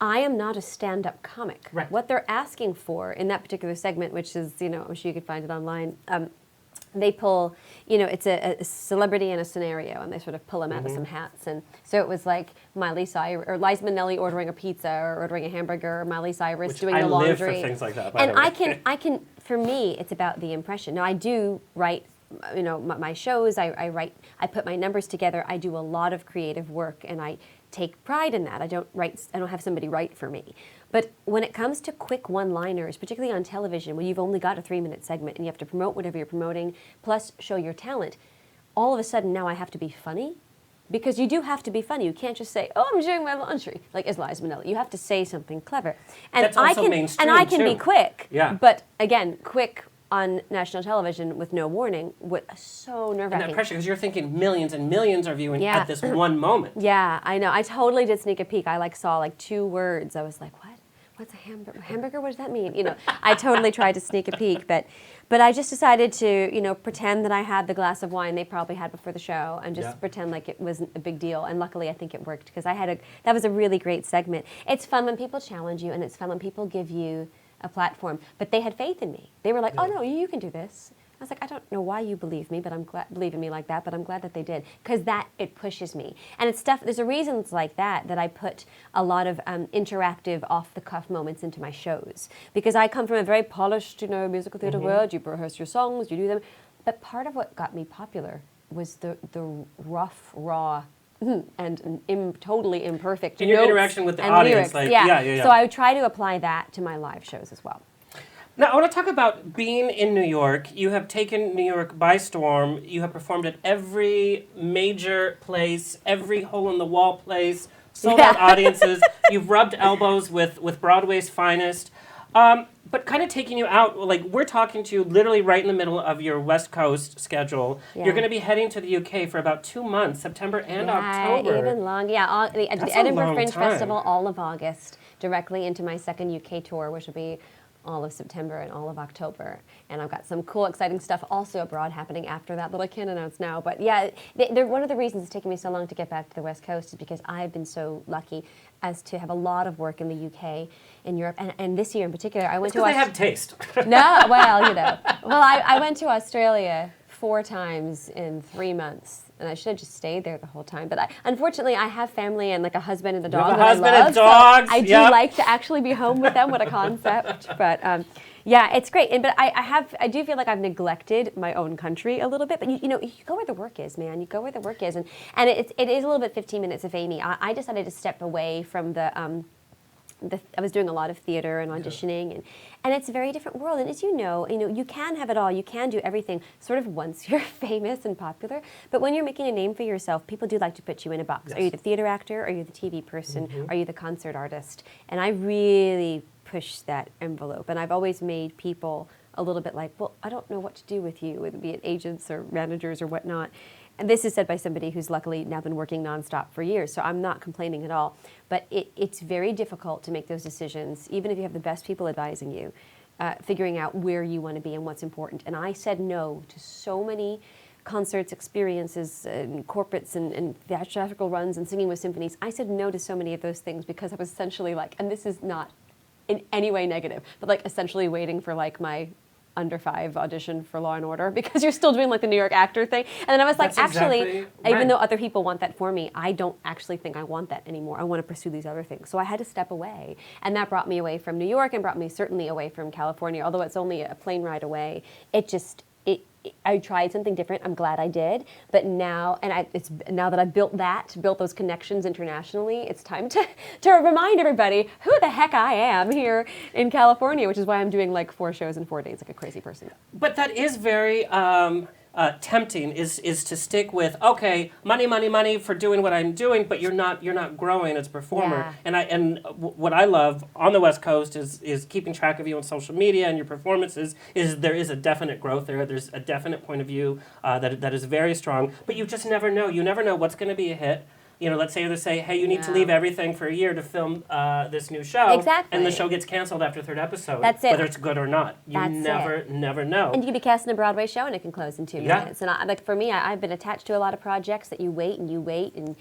I am not a stand-up comic. Right. What they're asking for in that particular segment, which is, I'm sure you could find it online, they pull, it's a celebrity in a scenario, and they sort of pull them out of some hats. And so it was like Miley Cyrus, or Liza Minnelli ordering a pizza, or ordering a hamburger, or Miley Cyrus doing the laundry. I live for things like that, by the way. I can, for me, it's about the impression. Now, I do write, my shows, I write, I put my numbers together, I do a lot of creative work, and I take pride in that. I don't have somebody write for me. But when it comes to quick one-liners, particularly on television, where you've only got a 3-minute segment and you have to promote whatever you're promoting, plus show your talent, all of a sudden now I have to be funny. Because you do have to be funny. You can't just say, "Oh, I'm doing my laundry," like as Liza Minnelli. You have to say something clever. And that's also mainstream, and I can too. be quick. Yeah. But again, quick on national television with no warning was so nerve-wracking. And that pressure, because you're thinking millions and millions are viewing at this one moment. Yeah, I know. I totally did sneak a peek. I saw 2 words. I was like, what? What's a hamburger? What does that mean? I totally tried to sneak a peek, but I just decided to, pretend that I had the glass of wine they probably had before the show, and just pretend like it wasn't a big deal. And luckily, I think it worked because that was a really great segment. It's fun when people challenge you, and it's fun when people give you a platform. But they had faith in me. They were like, "Oh no, you can do this." I was like, I don't know why you believe me, but believe in me like that, but I'm glad that they did, because it pushes me. And it's stuff, there's a reasons like that I put a lot of interactive, off-the-cuff moments into my shows. Because I come from a very polished, musical theater world, you rehearse your songs, you do them. But part of what got me popular was the rough, raw, and totally imperfect in your notes interaction with the and audience. Lyrics. Yeah. So I would try to apply that to my live shows as well. Now, I want to talk about being in New York. You have taken New York by storm. You have performed at every major place, every hole-in-the-wall place, sold-out audiences. You've rubbed elbows with Broadway's finest. But kind of taking you out, we're talking to you literally right in the middle of your West Coast schedule. Yeah. You're going to be heading to the UK for about 2 months, September and October. Even long. Yeah, the Edinburgh Fringe Festival, all of August, directly into my second UK tour, which will be all of September and all of October. And I've got some cool, exciting stuff also abroad happening after that I can't announce now. But yeah, one of the reasons it's taken me so long to get back to the West Coast is because I've been so lucky as to have a lot of work in the UK, in Europe, and this year in particular, I went to... Because they have taste. No, well, Well, I went to Australia 4 times in 3 months. And I should have just stayed there the whole time. But unfortunately, I have family and a husband and a dog. You have a husband and dogs. So I do like to actually be home with them. What a concept! But yeah, it's great. But I do feel like I've neglected my own country a little bit. But you go where the work is, man. You go where the work is, and it is a little bit 15 minutes of Amy. I decided to step away from I was doing a lot of theater and auditioning, and it's a very different world. And as you know, you can have it all. You can do everything sort of once you're famous and popular. But when you're making a name for yourself, people do like to put you in a box. Yes. Are you the theater actor? Are you the TV person? Mm-hmm. Are you the concert artist? And I really push that envelope. And I've always made people a little bit like, well, I don't know what to do with you, whether be it agents or managers or whatnot. And this is said by somebody who's luckily now been working nonstop for years, so I'm not complaining at all. But it's very difficult to make those decisions, even if you have the best people advising you, figuring out where you want to be and what's important. And I said no to so many concerts, experiences, and corporates, and theatrical runs, and singing with symphonies. I said no to so many of those things because I was essentially and this is not in any way negative, but essentially waiting for my under 5 audition for Law and Order, because you're still doing the New York actor thing. And then I was even though other people want that for me, I don't actually think I want that anymore. I want to pursue these other things. So I had to step away. And that brought me away from New York and brought me certainly away from California, although it's only a plane ride away. I tried something different. I'm glad I did. But now, now that I've built those connections internationally, it's time to remind everybody who the heck I am here in California, which is why I'm doing like 4 shows in 4 days like a crazy person. But that is very tempting. Is to stick with money for doing what I'm doing, but you're not growing as a performer. Yeah. What I love on the West Coast is keeping track of you on social media and your performances. There is a definite growth there. There's a definite point of view that is very strong. But you just never know. You never know what's going to be a hit. Let's say they say, hey, you need to leave everything for a year to film this new show. Exactly. And the show gets canceled after the 3rd episode. That's it. Whether it's good or not. You never know. And you can be cast in a Broadway show and it can close in 2 minutes. And for me, I've been attached to a lot of projects that you wait and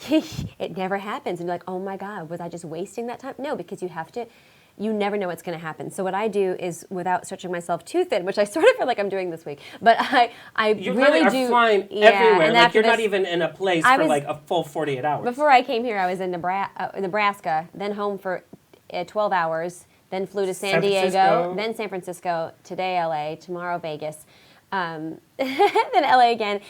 it never happens. And you're like, oh my God, was I just wasting that time? No, because you never know what's going to happen. So what I do is, without stretching myself too thin, which I sort of feel like I'm doing this week, but you really are do flying everywhere. Like you're not even in a place for like a full 48 hours. Before I came here, I was in Nebraska, then home for 12 hours, then flew to San Diego, then San Francisco, today LA, tomorrow Vegas. Then LA again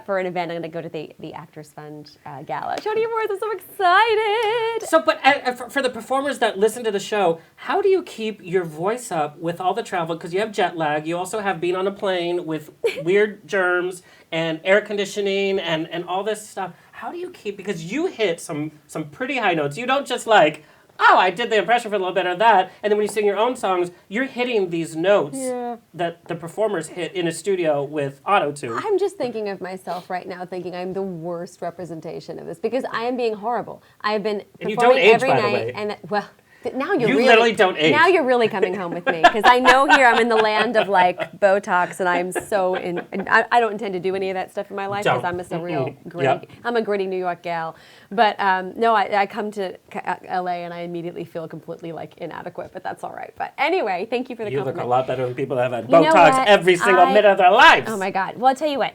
for an event. I'm going to go to the Actors Fund Gala. Tony Awards, I'm so excited. So, but for the performers that listen to the show, how do you keep your voice up with all the travel? Because you have jet lag. You also have being on a plane with weird germs and air conditioning and all this stuff. How do you keep, because you hit some pretty high notes. You don't just like, oh, I did the impression for a little bit of that. And then when you sing your own songs, you're hitting these notes that the performers hit in a studio with auto-tune. I'm just thinking of myself right now, thinking I'm the worst representation of this because I am being horrible. I have been performing every night. And now you literally don't age. Now you're really coming home with me because I know here I'm in the land of like Botox and I'm so in. And I don't intend to do any of that stuff in my life because I'm just a real gritty. I'm a gritty New York gal. But no, I come to LA and I immediately feel completely like inadequate. But that's all right. But anyway, thank you for the compliment. You look a lot better than people that have had Botox every single minute of their lives. Oh my God! Well, I'll tell you what.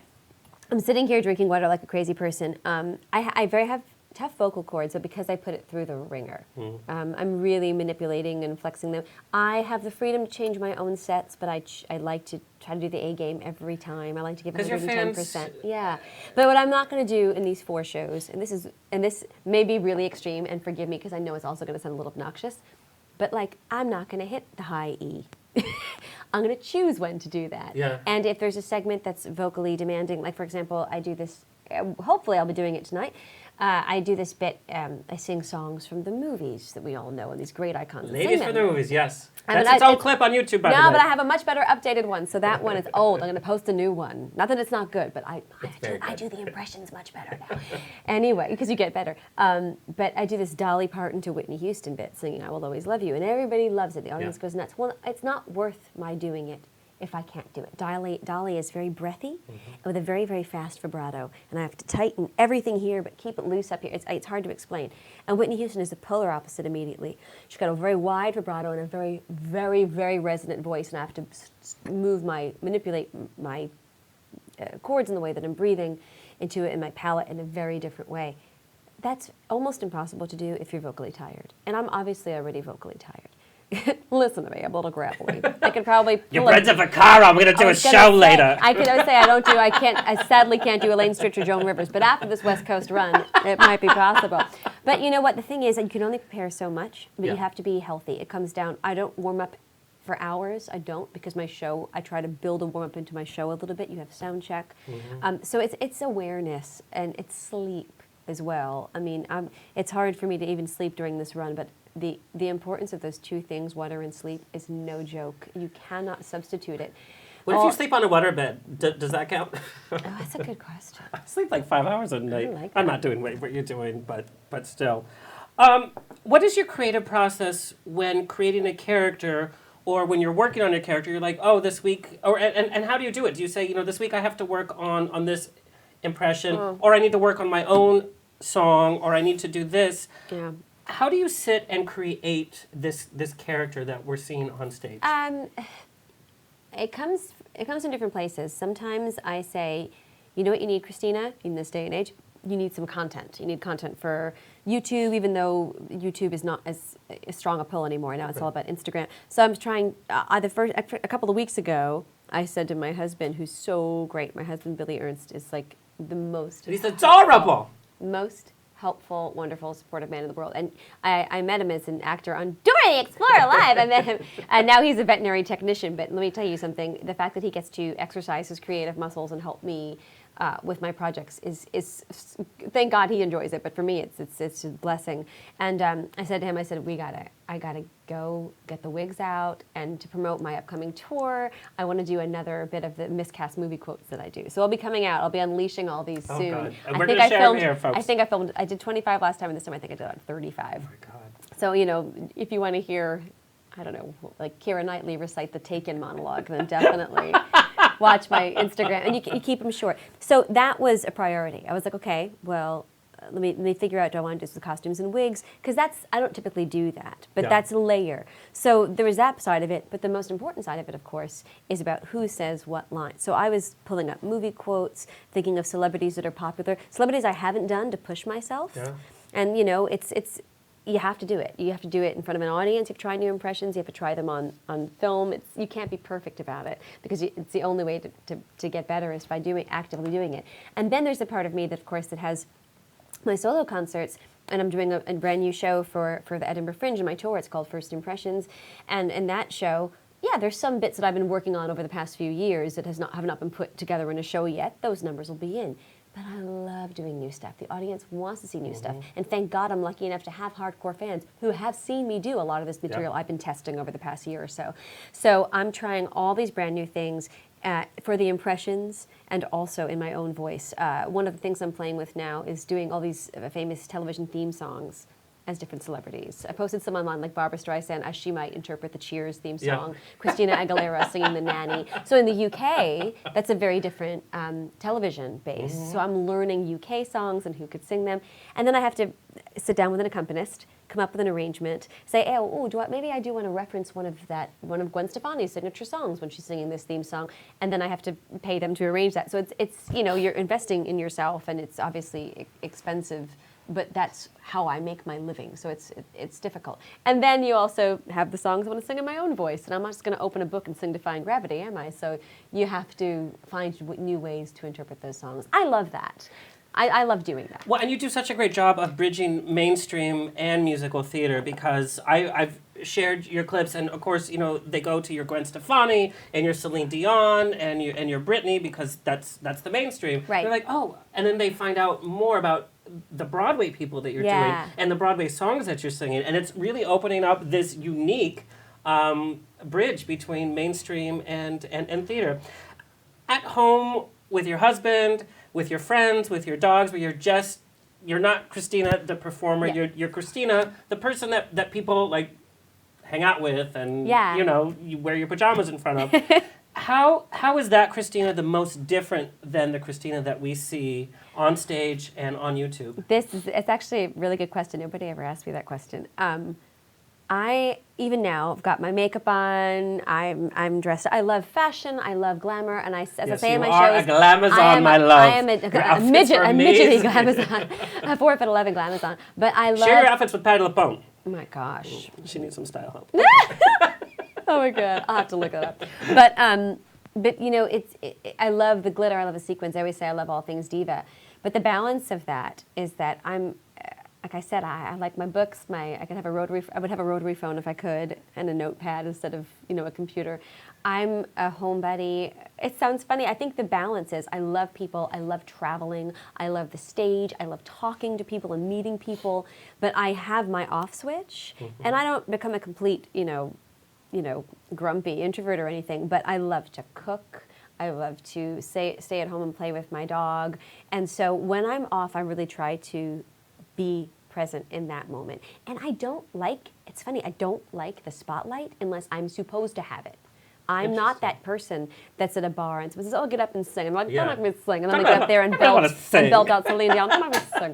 I'm sitting here drinking water like a crazy person. I have tough vocal cords, but because I put it through the ringer, I'm really manipulating and flexing them. I have the freedom to change my own sets, but I like to try to do the A game every time. I like to give 110%. Yeah, but what I'm not going to do in these 4 shows, and this may be really extreme, and forgive me because I know it's also going to sound a little obnoxious, but like I'm not going to hit the high E. I'm going to choose when to do that. Yeah. And if there's a segment that's vocally demanding, like for example, I do this. Hopefully, I'll be doing it tonight. I do this bit. I sing songs from the movies that we all know and these great icons. Ladies from the movies, yes. That's its own clip on YouTube, by the way. No, but I have a much better updated one. So that one is old. I'm going to post a new one. Not that it's not good, but I do the impressions much better now. Anyway, because you get better. But I do this Dolly Parton to Whitney Houston bit, singing "I Will Always Love You," and everybody loves it. The audience goes nuts. Well, it's not worth my doing it if I can't do it. Dolly is very breathy with a very, very fast vibrato, and I have to tighten everything here but keep it loose up here. It's hard to explain. And Whitney Houston is the polar opposite immediately. She's got a very wide vibrato and a very, very, very resonant voice, and I have to manipulate my chords in the way that I'm breathing into it and my palate in a very different way. That's almost impossible to do if you're vocally tired. And I'm obviously already vocally tired. Listen to me, I'm a little gravelly. I could probably Your bread's a Vaccaro. I'm going to do a show later. I sadly can't do Elaine Stritch or Joan Rivers, but after this West Coast run, it might be possible. But you know what? The thing is that you can only prepare so much, but you have to be healthy. It comes down, I don't warm up for hours. I don't, because my show, I try to build a warm up into my show a little bit. You have sound check. So it's awareness and it's sleep as well. I mean, it's hard for me to even sleep during this run, but the importance of those 2 things, water and sleep, is no joke. You cannot substitute it. What if you sleep on a waterbed? Does that count? Oh, that's a good question. I sleep like 5 hours a night. Like I'm not doing what you're doing, but still. What is your creative process when creating a character, or when you're working on a character? You're like, oh, this week, and how do you do it? Do you say, this week I have to work on this impression, or I need to work on my own song, or I need to do this? Yeah. How do you sit and create this character that we're seeing on stage? It comes in different places. Sometimes I say, you know what you need, Christina, in this day and age? You need some content. You need content for YouTube, even though YouTube is not as strong a pull anymore. Now it's all about Instagram. So I'm trying, a couple of weeks ago, I said to my husband, who's so great, my husband Billy Ernst is like the most. He's adorable. Most helpful, wonderful, supportive man in the world. And I met him as an actor on Dora the Explorer Live. I met him, and now he's a veterinary technician. But let me tell you something: the fact that he gets to exercise his creative muscles and help me with my projects is thank God he enjoys it. But for me, it's a blessing. And I said to him, I said, I gotta go get the wigs out, and to promote my upcoming tour, I want to do another bit of the miscast movie quotes that I do. So I'll be coming out. I'll be unleashing all these soon. God. And we're gonna share them here, folks. I did 25 last time, and this time I think I did about 35. Oh my God. So, if you want to hear, I don't know, like Keira Knightley recite the Taken monologue, then definitely watch my Instagram. And you keep them short. So that was a priority. I was like, okay, well, let me figure out, do I want to do the costumes and wigs? Because I don't typically do that, but that's a layer. So there was that side of it, but the most important side of it, of course, is about who says what line. So I was pulling up movie quotes, thinking of celebrities that are popular, celebrities I haven't done to push myself. Yeah. And, it's you have to do it. You have to do it in front of an audience. You have to try new impressions. You have to try them on film. You can't be perfect about it, because it's the only way to get better is by actively doing it. And then there's a part of me that, of course, that has my solo concerts, and I'm doing a brand new show for the Edinburgh Fringe in my tour. It's called First Impressions, and in that show, there's some bits that I've been working on over the past few years that have not been put together in a show yet. Those numbers will be in. But I love doing new stuff. The audience wants to see new stuff. And thank God I'm lucky enough to have hardcore fans who have seen me do a lot of this material I've been testing over the past year or so. So I'm trying all these brand new things for the impressions and also in my own voice. One of the things I'm playing with now is doing all these famous television theme songs as different celebrities. I posted some online, like Barbra Streisand, as she might interpret the Cheers theme song, Christina Aguilera singing The Nanny. So in the UK, that's a very different television base. So I'm learning UK songs and who could sing them. And then I have to sit down with an accompanist, come up with an arrangement, say, maybe I do want to reference one of Gwen Stefani's signature songs when she's singing this theme song, and then I have to pay them to arrange that. So it's you're investing in yourself, and it's obviously expensive, but that's how I make my living. So it's difficult. And then you also have the songs I want to sing in my own voice, and I'm not just going to open a book and sing Defying Gravity, am I? So you have to find new ways to interpret those songs. I love that. I love doing that. Well, and you do such a great job of bridging mainstream and musical theater, because I've shared your clips, and of course, they go to your Gwen Stefani and your Celine Dion and your Britney, because that's the mainstream. Right. They're like, and then they find out more about the Broadway people that you're doing and the Broadway songs that you're singing, and it's really opening up this unique bridge between mainstream and theater. At home with your husband, with your friends, with your dogs, where you're not Christina the performer, you're Christina the person that people like hang out with, and you wear your pajamas in front of. How is that Christina the most different than the Christina that we see on stage and on YouTube? It's actually a really good question. Nobody ever asked me that question. I even now have got my makeup on. I'm dressed. I love fashion. I love glamour, and I say in my shows, you are a glamazon, my love. I am a midgety glamazon, a 4'11" glamazon. But I love. Share your outfits with Patti LuPone. Oh my gosh, she needs some style help. Oh my God, I'll have to look it up. But I love the glitter. I love the sequins. I always say I love all things diva. But the balance of that is that I'm. Like I said, I like my books. I would have a rotary phone if I could, and a notepad instead of a computer. I'm a homebody. It sounds funny. I think the balance is I love people. I love traveling. I love the stage. I love talking to people and meeting people. But I have my off switch, and I don't become a complete grumpy introvert or anything. But I love to cook. I love to stay at home and play with my dog. And so when I'm off, I really try to be present in that moment. And it's funny, I don't like the spotlight unless I'm supposed to have it. I'm not that person that's at a bar and says, get up and sing. I'm like, I'm not going to sing. And then I get up there and belt out Celine Dion. I'm not going to sing.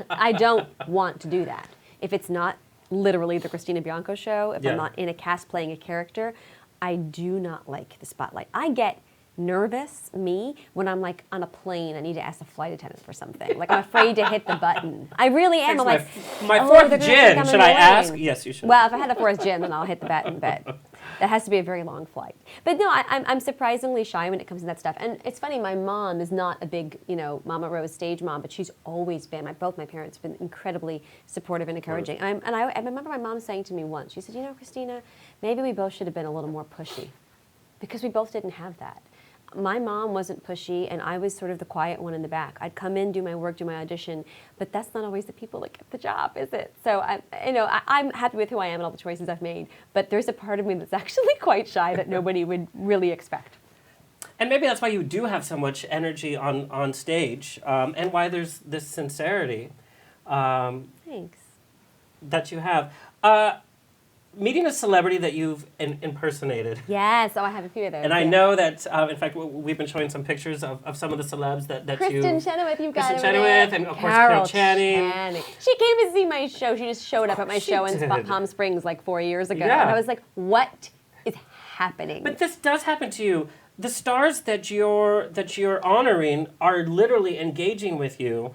I don't want to do that. If it's not literally the Christina Bianco show, if I'm not in a cast playing a character, I do not like the spotlight. I get nervous, me, when I'm like on a plane, I need to ask the flight attendant for something. Like I'm afraid to hit the button. I really am. I'm like, my oh, fourth they're gonna gin. think I'm Should I ask? annoying. Yes, you should. Well, if I had a fourth gin, then I'll hit the button, but that has to be a very long flight. But no, I'm surprisingly shy when it comes to that stuff. And it's funny, my mom is not a big, Mama Rose stage mom, but she's always been, both my parents have been incredibly supportive and encouraging. And I remember my mom saying to me once, she said, Christina, maybe we both should have been a little more pushy, because we both didn't have that. My mom wasn't pushy, and I was sort of the quiet one in the back. I'd come in, do my work, do my audition, but that's not always the people that get the job, is it? So I'm happy with who I am and all the choices I've made, but there's a part of me that's actually quite shy that nobody would really expect. And maybe that's why you do have so much energy on stage, and why there's this sincerity. Thanks. That you have. Meeting a celebrity that you've impersonated. Yes, I have a few of those. And I know that, in fact, we've been showing some pictures of some of the celebs that Kristen Chenoweth, you've got Kristen over Chenoweth, there. and of course Carol Channing. She came to see my show. She just showed up at my show in Palm Springs like 4 years ago. Yeah. And I was like, what is happening? But this does happen to you. The stars that you're honoring are literally engaging with you.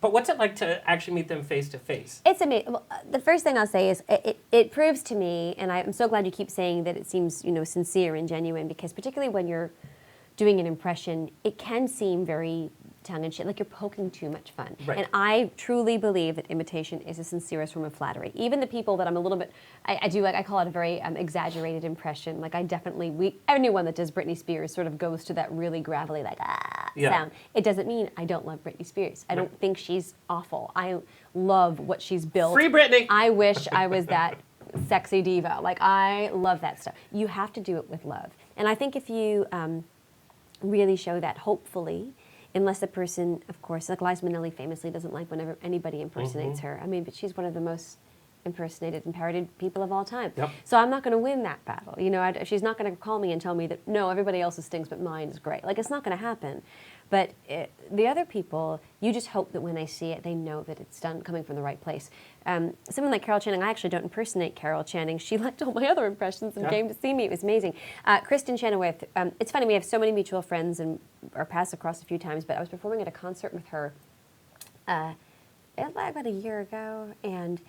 But what's it like to actually meet them face to face? It's amazing. Well, the first thing I'll say is it proves to me, and I'm so glad you keep saying that it seems sincere and genuine, because particularly when you're doing an impression, it can seem very tongue-in-cheek, like you're poking too much fun. Right. And I truly believe that imitation is the sincerest form of flattery. Even the people that I'm a little bit, I call it a very exaggerated impression. Like anyone that does Britney Spears sort of goes to that really gravelly sound. It doesn't mean I don't love Britney Spears. I don't think she's awful. I love what she's built. Free Britney! I wish I was that sexy diva. Like, I love that stuff. You have to do it with love. And I think if you really show that, hopefully, unless the person, of course, like Liza Minnelli famously doesn't like whenever anybody impersonates her. I mean, but she's one of the most impersonated and parodied people of all time. Yep. So I'm not going to win that battle. She's not going to call me and tell me that, no, everybody else's stinks, but mine is great. Like, it's not going to happen. But the other people, you just hope that when they see it, they know that it's done coming from the right place. Someone like Carol Channing, I actually don't impersonate Carol Channing. She liked all my other impressions and came to see me. It was amazing. Kristen Chenoweth, it's funny, we have so many mutual friends and our paths across a few times, but I was performing at a concert with her about a year ago, and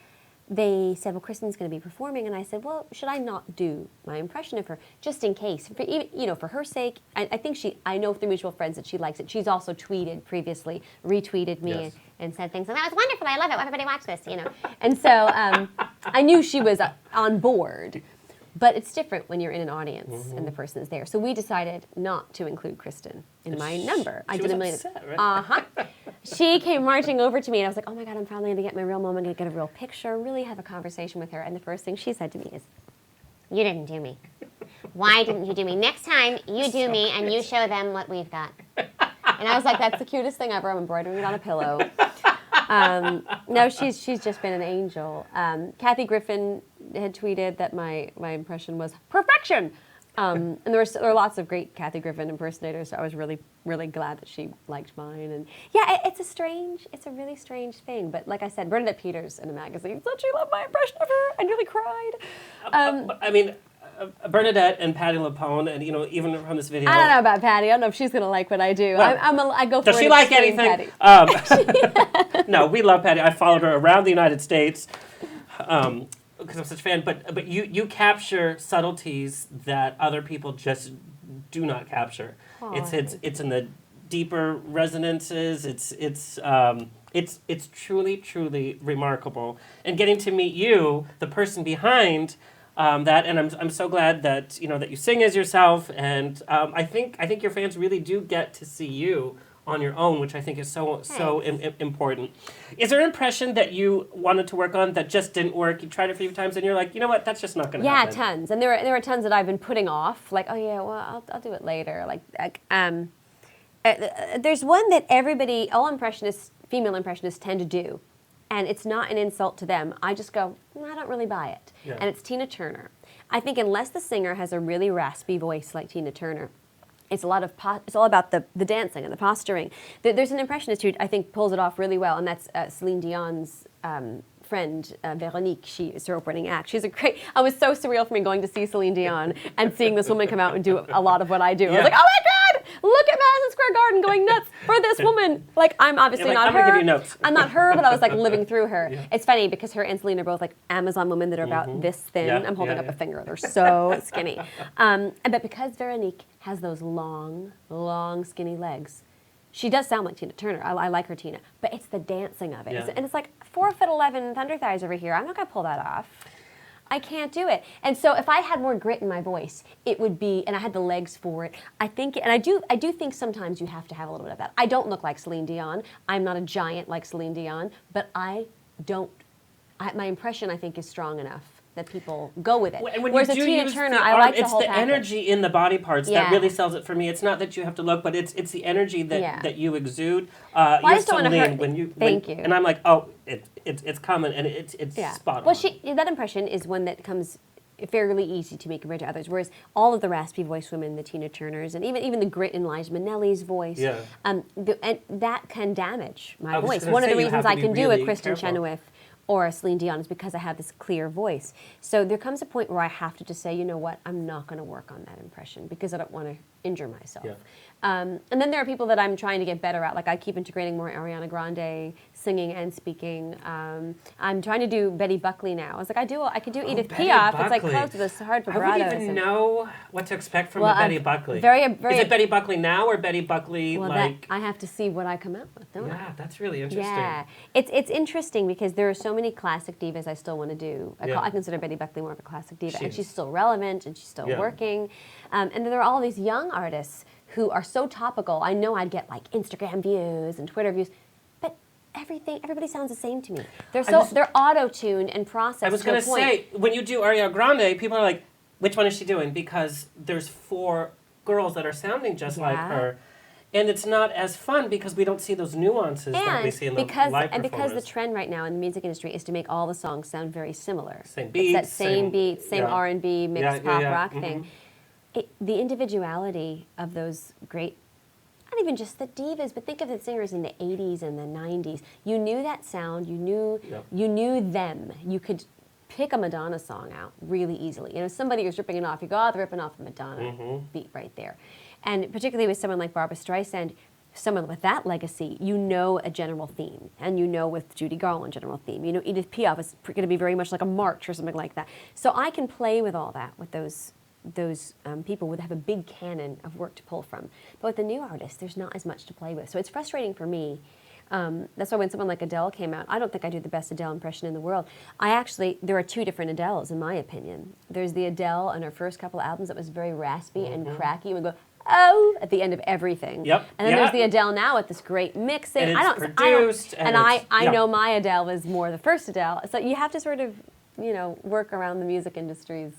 they said, well, Kristen's going to be performing, and I said, well, should I not do my impression of her, just in case, for her sake. I think I know through mutual friends that she likes it. She's also tweeted previously, retweeted me, and said things like, that was wonderful, I love it, everybody watch this, And so I knew she was on board. But it's different when you're in an audience and the person is there. So we decided not to include Kristen in my number. She was upset, right? She came marching over to me, and I was like, oh my God, I'm finally going to get my real moment, going to get a real picture, really have a conversation with her. And the first thing she said to me is, you didn't do me. Why didn't you do me? Next time, you do me, and you show them what we've got. And I was like, that's the cutest thing ever. I'm embroidering it on a pillow. No, she's just been an angel. Kathy Griffin had tweeted that my impression was perfection. And there are lots of great Kathy Griffin impersonators, so I was really, really glad that she liked mine. And yeah, it's a really strange thing. But like I said, Bernadette Peters in a magazine said she loved my impression of her. I nearly cried. I mean, Bernadette and Patti LuPone, and even from this video. I don't know about Patti. I don't know if she's gonna like what I do. Well, I go for does an she like extreme anything? Patti. No, we love Patti. I followed her around the United States because I'm such a fan. But you capture subtleties that other people just do not capture. It's in the deeper resonances. It's truly remarkable. And getting to meet you, the person behind that, and I'm so glad that that you sing as yourself, and I think your fans really do get to see you on your own, which I think is so important. Is there an impression that you wanted to work on that just didn't work? You tried it a few times, and you're like, you know what, that's just not going to happen. Yeah, tons, and there are tons that I've been putting off. Like, oh yeah, well I'll do it later. There's one that all female impressionists tend to do. And it's not an insult to them. I just go, I don't really buy it. Yeah. And it's Tina Turner. I think unless the singer has a really raspy voice like Tina Turner, it's all about the dancing and the posturing. There's an impressionist who I think pulls it off really well, and that's Celine Dion's friend, Veronique, she is her opening act. She's a great, it was so surreal for me going to see Celine Dion and seeing this woman come out and do a lot of what I do. I was like, oh my God, look at Madison Square Garden going nuts for this woman. Like, I'm obviously not I'm her. gonna give you notes. I'm not her, but I was like living through her. It's funny because her and Celine are both like Amazon women that are about this thin. Yeah, I'm holding yeah, up a yeah. finger. They're so skinny. But because Veronique has those long, skinny legs, she does sound like Tina Turner. I like her Tina, but it's the dancing of it. Yeah. And it's like 4'11" thunder thighs over here. I'm not gonna pull that off. I can't do it. And so if I had more grit in my voice, it would be, and I had the legs for it. I think, and I do think sometimes you have to have a little bit of that. I don't look like Celine Dion. I'm not a giant like Celine Dion, but my impression I think is strong enough that people go with it. And when Whereas you a do Tina use Turner, the I arm, like the it's whole the package. energy in the body parts Yeah. that really sells it for me. It's not that you have to look, but it's the energy that, Yeah. that you exude. I You're just don't wanna Celine, hurt- when you Thank you. And I'm like, oh, it's coming, and it's spot on. Well, that impression is one that comes fairly easy to make compared to others. Whereas all of the raspy voice women, the Tina Turners, and even the grit in Liza Minnelli's voice, Yeah. and that can damage my I was voice. gonna One of say, the you reasons have I to be can do really a Kristen careful. Chenoweth or a Celine Dion is because I have this clear voice. So there comes a point where I have to just say, you know what, I'm not going to work on that impression because I don't want to injure myself. Yeah. And then there are people that I'm trying to get better at. Like I keep integrating more Ariana Grande singing and speaking. I'm trying to do Betty Buckley now. I was like, I could do Edith Betty Piaf. It's like Buckley. close to this hard I vibratos. wouldn't even know what to expect from Well, a Betty Buckley. very- Is it Betty Buckley now or Betty Buckley Well, like? I have to see what I come out with, don't I? Yeah, that's really interesting. Yeah, it's interesting because there are so many classic divas I still want to do. I consider Betty Buckley more of a classic diva, and she's still relevant and she's still working. And then there are all these young artists who are so topical. I know I'd get like Instagram views and Twitter views, but everybody sounds the same to me. They're auto-tuned and processed. I was going to say, when you do Ariana Grande, people are like, which one is she doing? Because there's 4 girls that are sounding just like her. And it's not as fun because we don't see those nuances that we see in the live performance. And because the trend right now in the music industry is to make all the songs sound very similar. Same beats. It's that same beats, same R&B, mixed pop rock Mm-hmm. thing. The individuality of those great, not even just the divas, but think of the singers in the 80s and the 90s. You knew that sound, you knew them. You could pick a Madonna song out really easily. You know, somebody was ripping it off, you go, oh, they're ripping off a Madonna beat right there. And particularly with someone like Barbra Streisand, someone with that legacy, you know a general theme. And you know with Judy Garland, general theme. You know Edith Piaf is going to be very much like a march or something like that. So I can play with all that with those people would have a big canon of work to pull from. But with the new artists, there's not as much to play with. So it's frustrating for me. That's why when someone like Adele came out, I don't think I do the best Adele impression in the world. There are 2 different Adeles, in my opinion. There's the Adele on her first couple albums that was very raspy and cracky. We go, oh, at the end of everything. Yep. And then there's the Adele now with this great mixing. And it's produced. I know my Adele was more the first Adele. So you have to sort of, work around the music industry's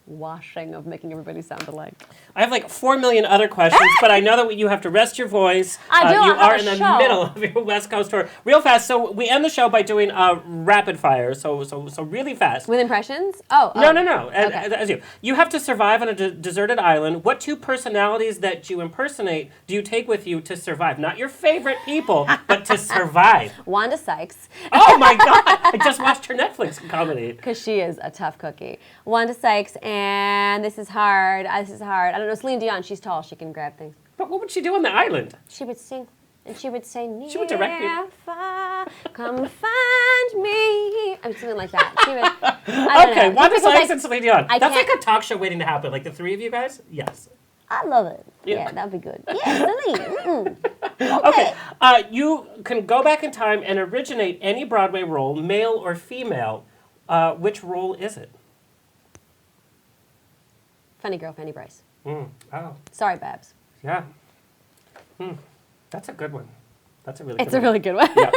washing of making everybody sound alike. I have like 4 million other questions, but I know that you have to rest your voice. I do. You I have are a in the show. middle of your West Coast tour. Real fast. So we end the show by doing rapid fire. So really fast. With impressions? Oh. No. Okay. As you have to survive on a deserted island. What 2 personalities that you impersonate do you take with you to survive? Not your favorite people, but to survive. Wanda Sykes. Oh my God! I just watched her Netflix comedy. Because she is a tough cookie. Wanda Sykes, and this is hard. I don't know, Celine Dion, she's tall, she can grab things. But what would she do on the island? She would sing, and she would say, She would direct you. "Near far, come find me." I mean, something like that. She would, I don't Okay, know. Wanda Just because Sykes and Celine Dion. I That's can't- like a talk show waiting to happen. Like the 3 of you guys? Yes. I love it. Yeah. Yeah, that'd be good. Yeah, Celine. Okay. You can go back in time and originate any Broadway role, male or female. Which role is it? Funny Girl, Fanny Bryce. Oh, Sorry, Babs. yeah. That's a good one. That's a really It's good a really good one. Yeah.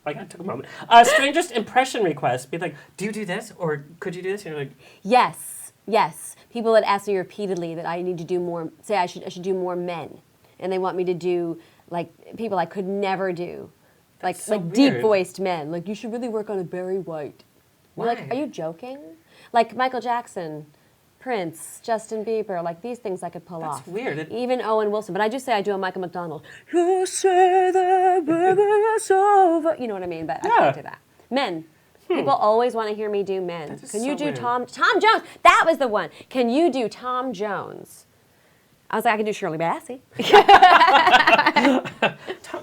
Like, I took a moment. Strangest impression request. Be like, do you do this? Or could you do this? And you're like, Yes. People that ask me repeatedly that I need to do more, say I should do more men. And they want me to do, like, people I could never do. Like, so like weird. deep-voiced men. Like, you should really work on a Barry White. You're like, Why? are you joking? Like Michael Jackson, Prince, Justin Bieber, like these things I could pull off. That's weird. Even Owen Wilson. But I just say I do a Michael McDonald. You say the baby is over. You know what I mean? But I can't do that. Men. People always want to hear me do men. Can you so do weird. Tom Jones? That was the one. Can you do Tom Jones? I was like, I can do Shirley Bassey.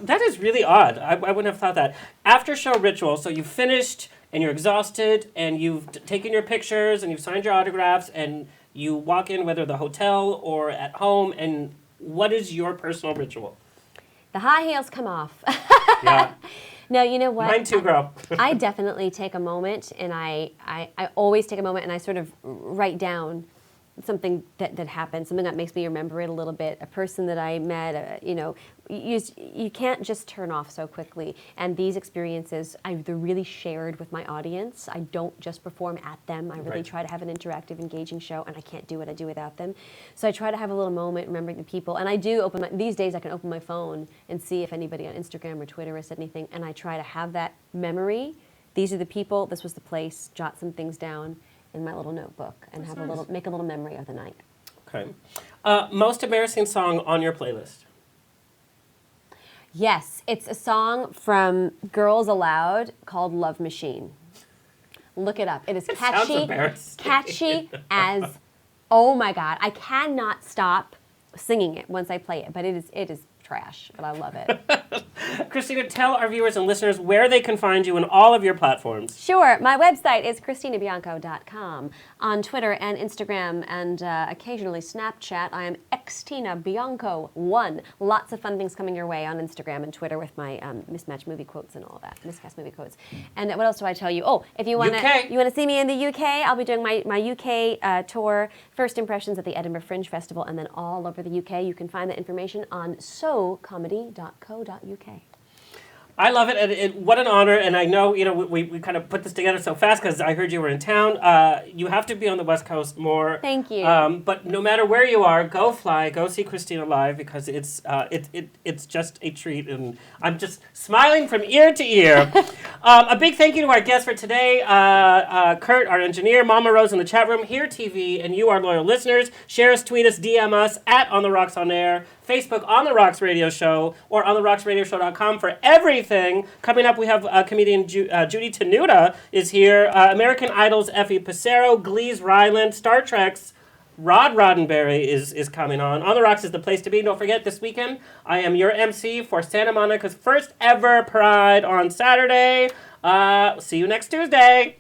That is really odd. I wouldn't have thought that. After show ritual, so you've finished and you're exhausted and you've taken your pictures and you've signed your autographs and you walk in, whether the hotel or at home, and what is your personal ritual? The high heels come off. Yeah. No, you know what? Mine too, girl. I definitely take a moment, and I always take a moment and I sort of write down something that happened, something that makes me remember it a little bit, a person that I met, you can't just turn off so quickly. And these experiences, they're really shared with my audience. I don't just perform at them. I really try to have an interactive, engaging show, and I can't do what I do without them. So I try to have a little moment remembering the people. And I do these days I can open my phone and see if anybody on Instagram or Twitter has said anything, and I try to have that memory. These are the people, this was the place, jot some things down in my little notebook and make a little memory of the night. Okay. Most embarrassing song on your playlist? Yes, it's a song from Girls Aloud called Love Machine. Look it up. It is sounds embarrassing. catchy as, oh my God. I cannot stop singing it once I play it, but it is trash, but I love it. Christina, tell our viewers and listeners where they can find you on all of your platforms. Sure. My website is ChristinaBianco.com. On Twitter and Instagram and occasionally Snapchat, I am XtinaBianco1. Lots of fun things coming your way on Instagram and Twitter with my mismatched movie quotes and all that, miscast movie quotes. And what else do I tell you? Oh, if you want to see me in the UK, I'll be doing my UK tour, first impressions at the Edinburgh Fringe Festival, and then all over the UK. You can find that information on socomedy.co.uk. I love it. What an honor. And I know, we kind of put this together so fast because I heard you were in town. You have to be on the West Coast more. Thank you. But no matter where you are, go see Christina live because it's just a treat. And I'm just smiling from ear to ear. A big thank you to our guests for today. Kurt, our engineer, Mama Rose in the chat room, Here TV, and you, our loyal listeners. Share us, tweet us, DM us at On The Rocks On Air, Facebook On The Rocks Radio Show, or OnTheRocksRadioShow.com for everything. Coming up, we have comedian Judy Tenuta is here, American Idol's Effie Pissarro, Glee's Ryland, Star Trek's Rod Roddenberry is coming on. On The Rocks is the place to be. Don't forget, this weekend, I am your MC for Santa Monica's first ever Pride on Saturday. See you next Tuesday.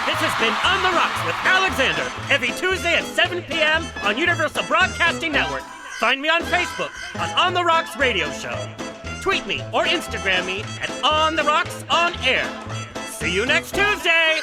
This has been On The Rocks with Alexander, every Tuesday at 7 p.m. on Universal Broadcasting Network. Find me on Facebook on The Rocks Radio Show. Tweet me or Instagram me at On The Rocks On Air. See you next Tuesday!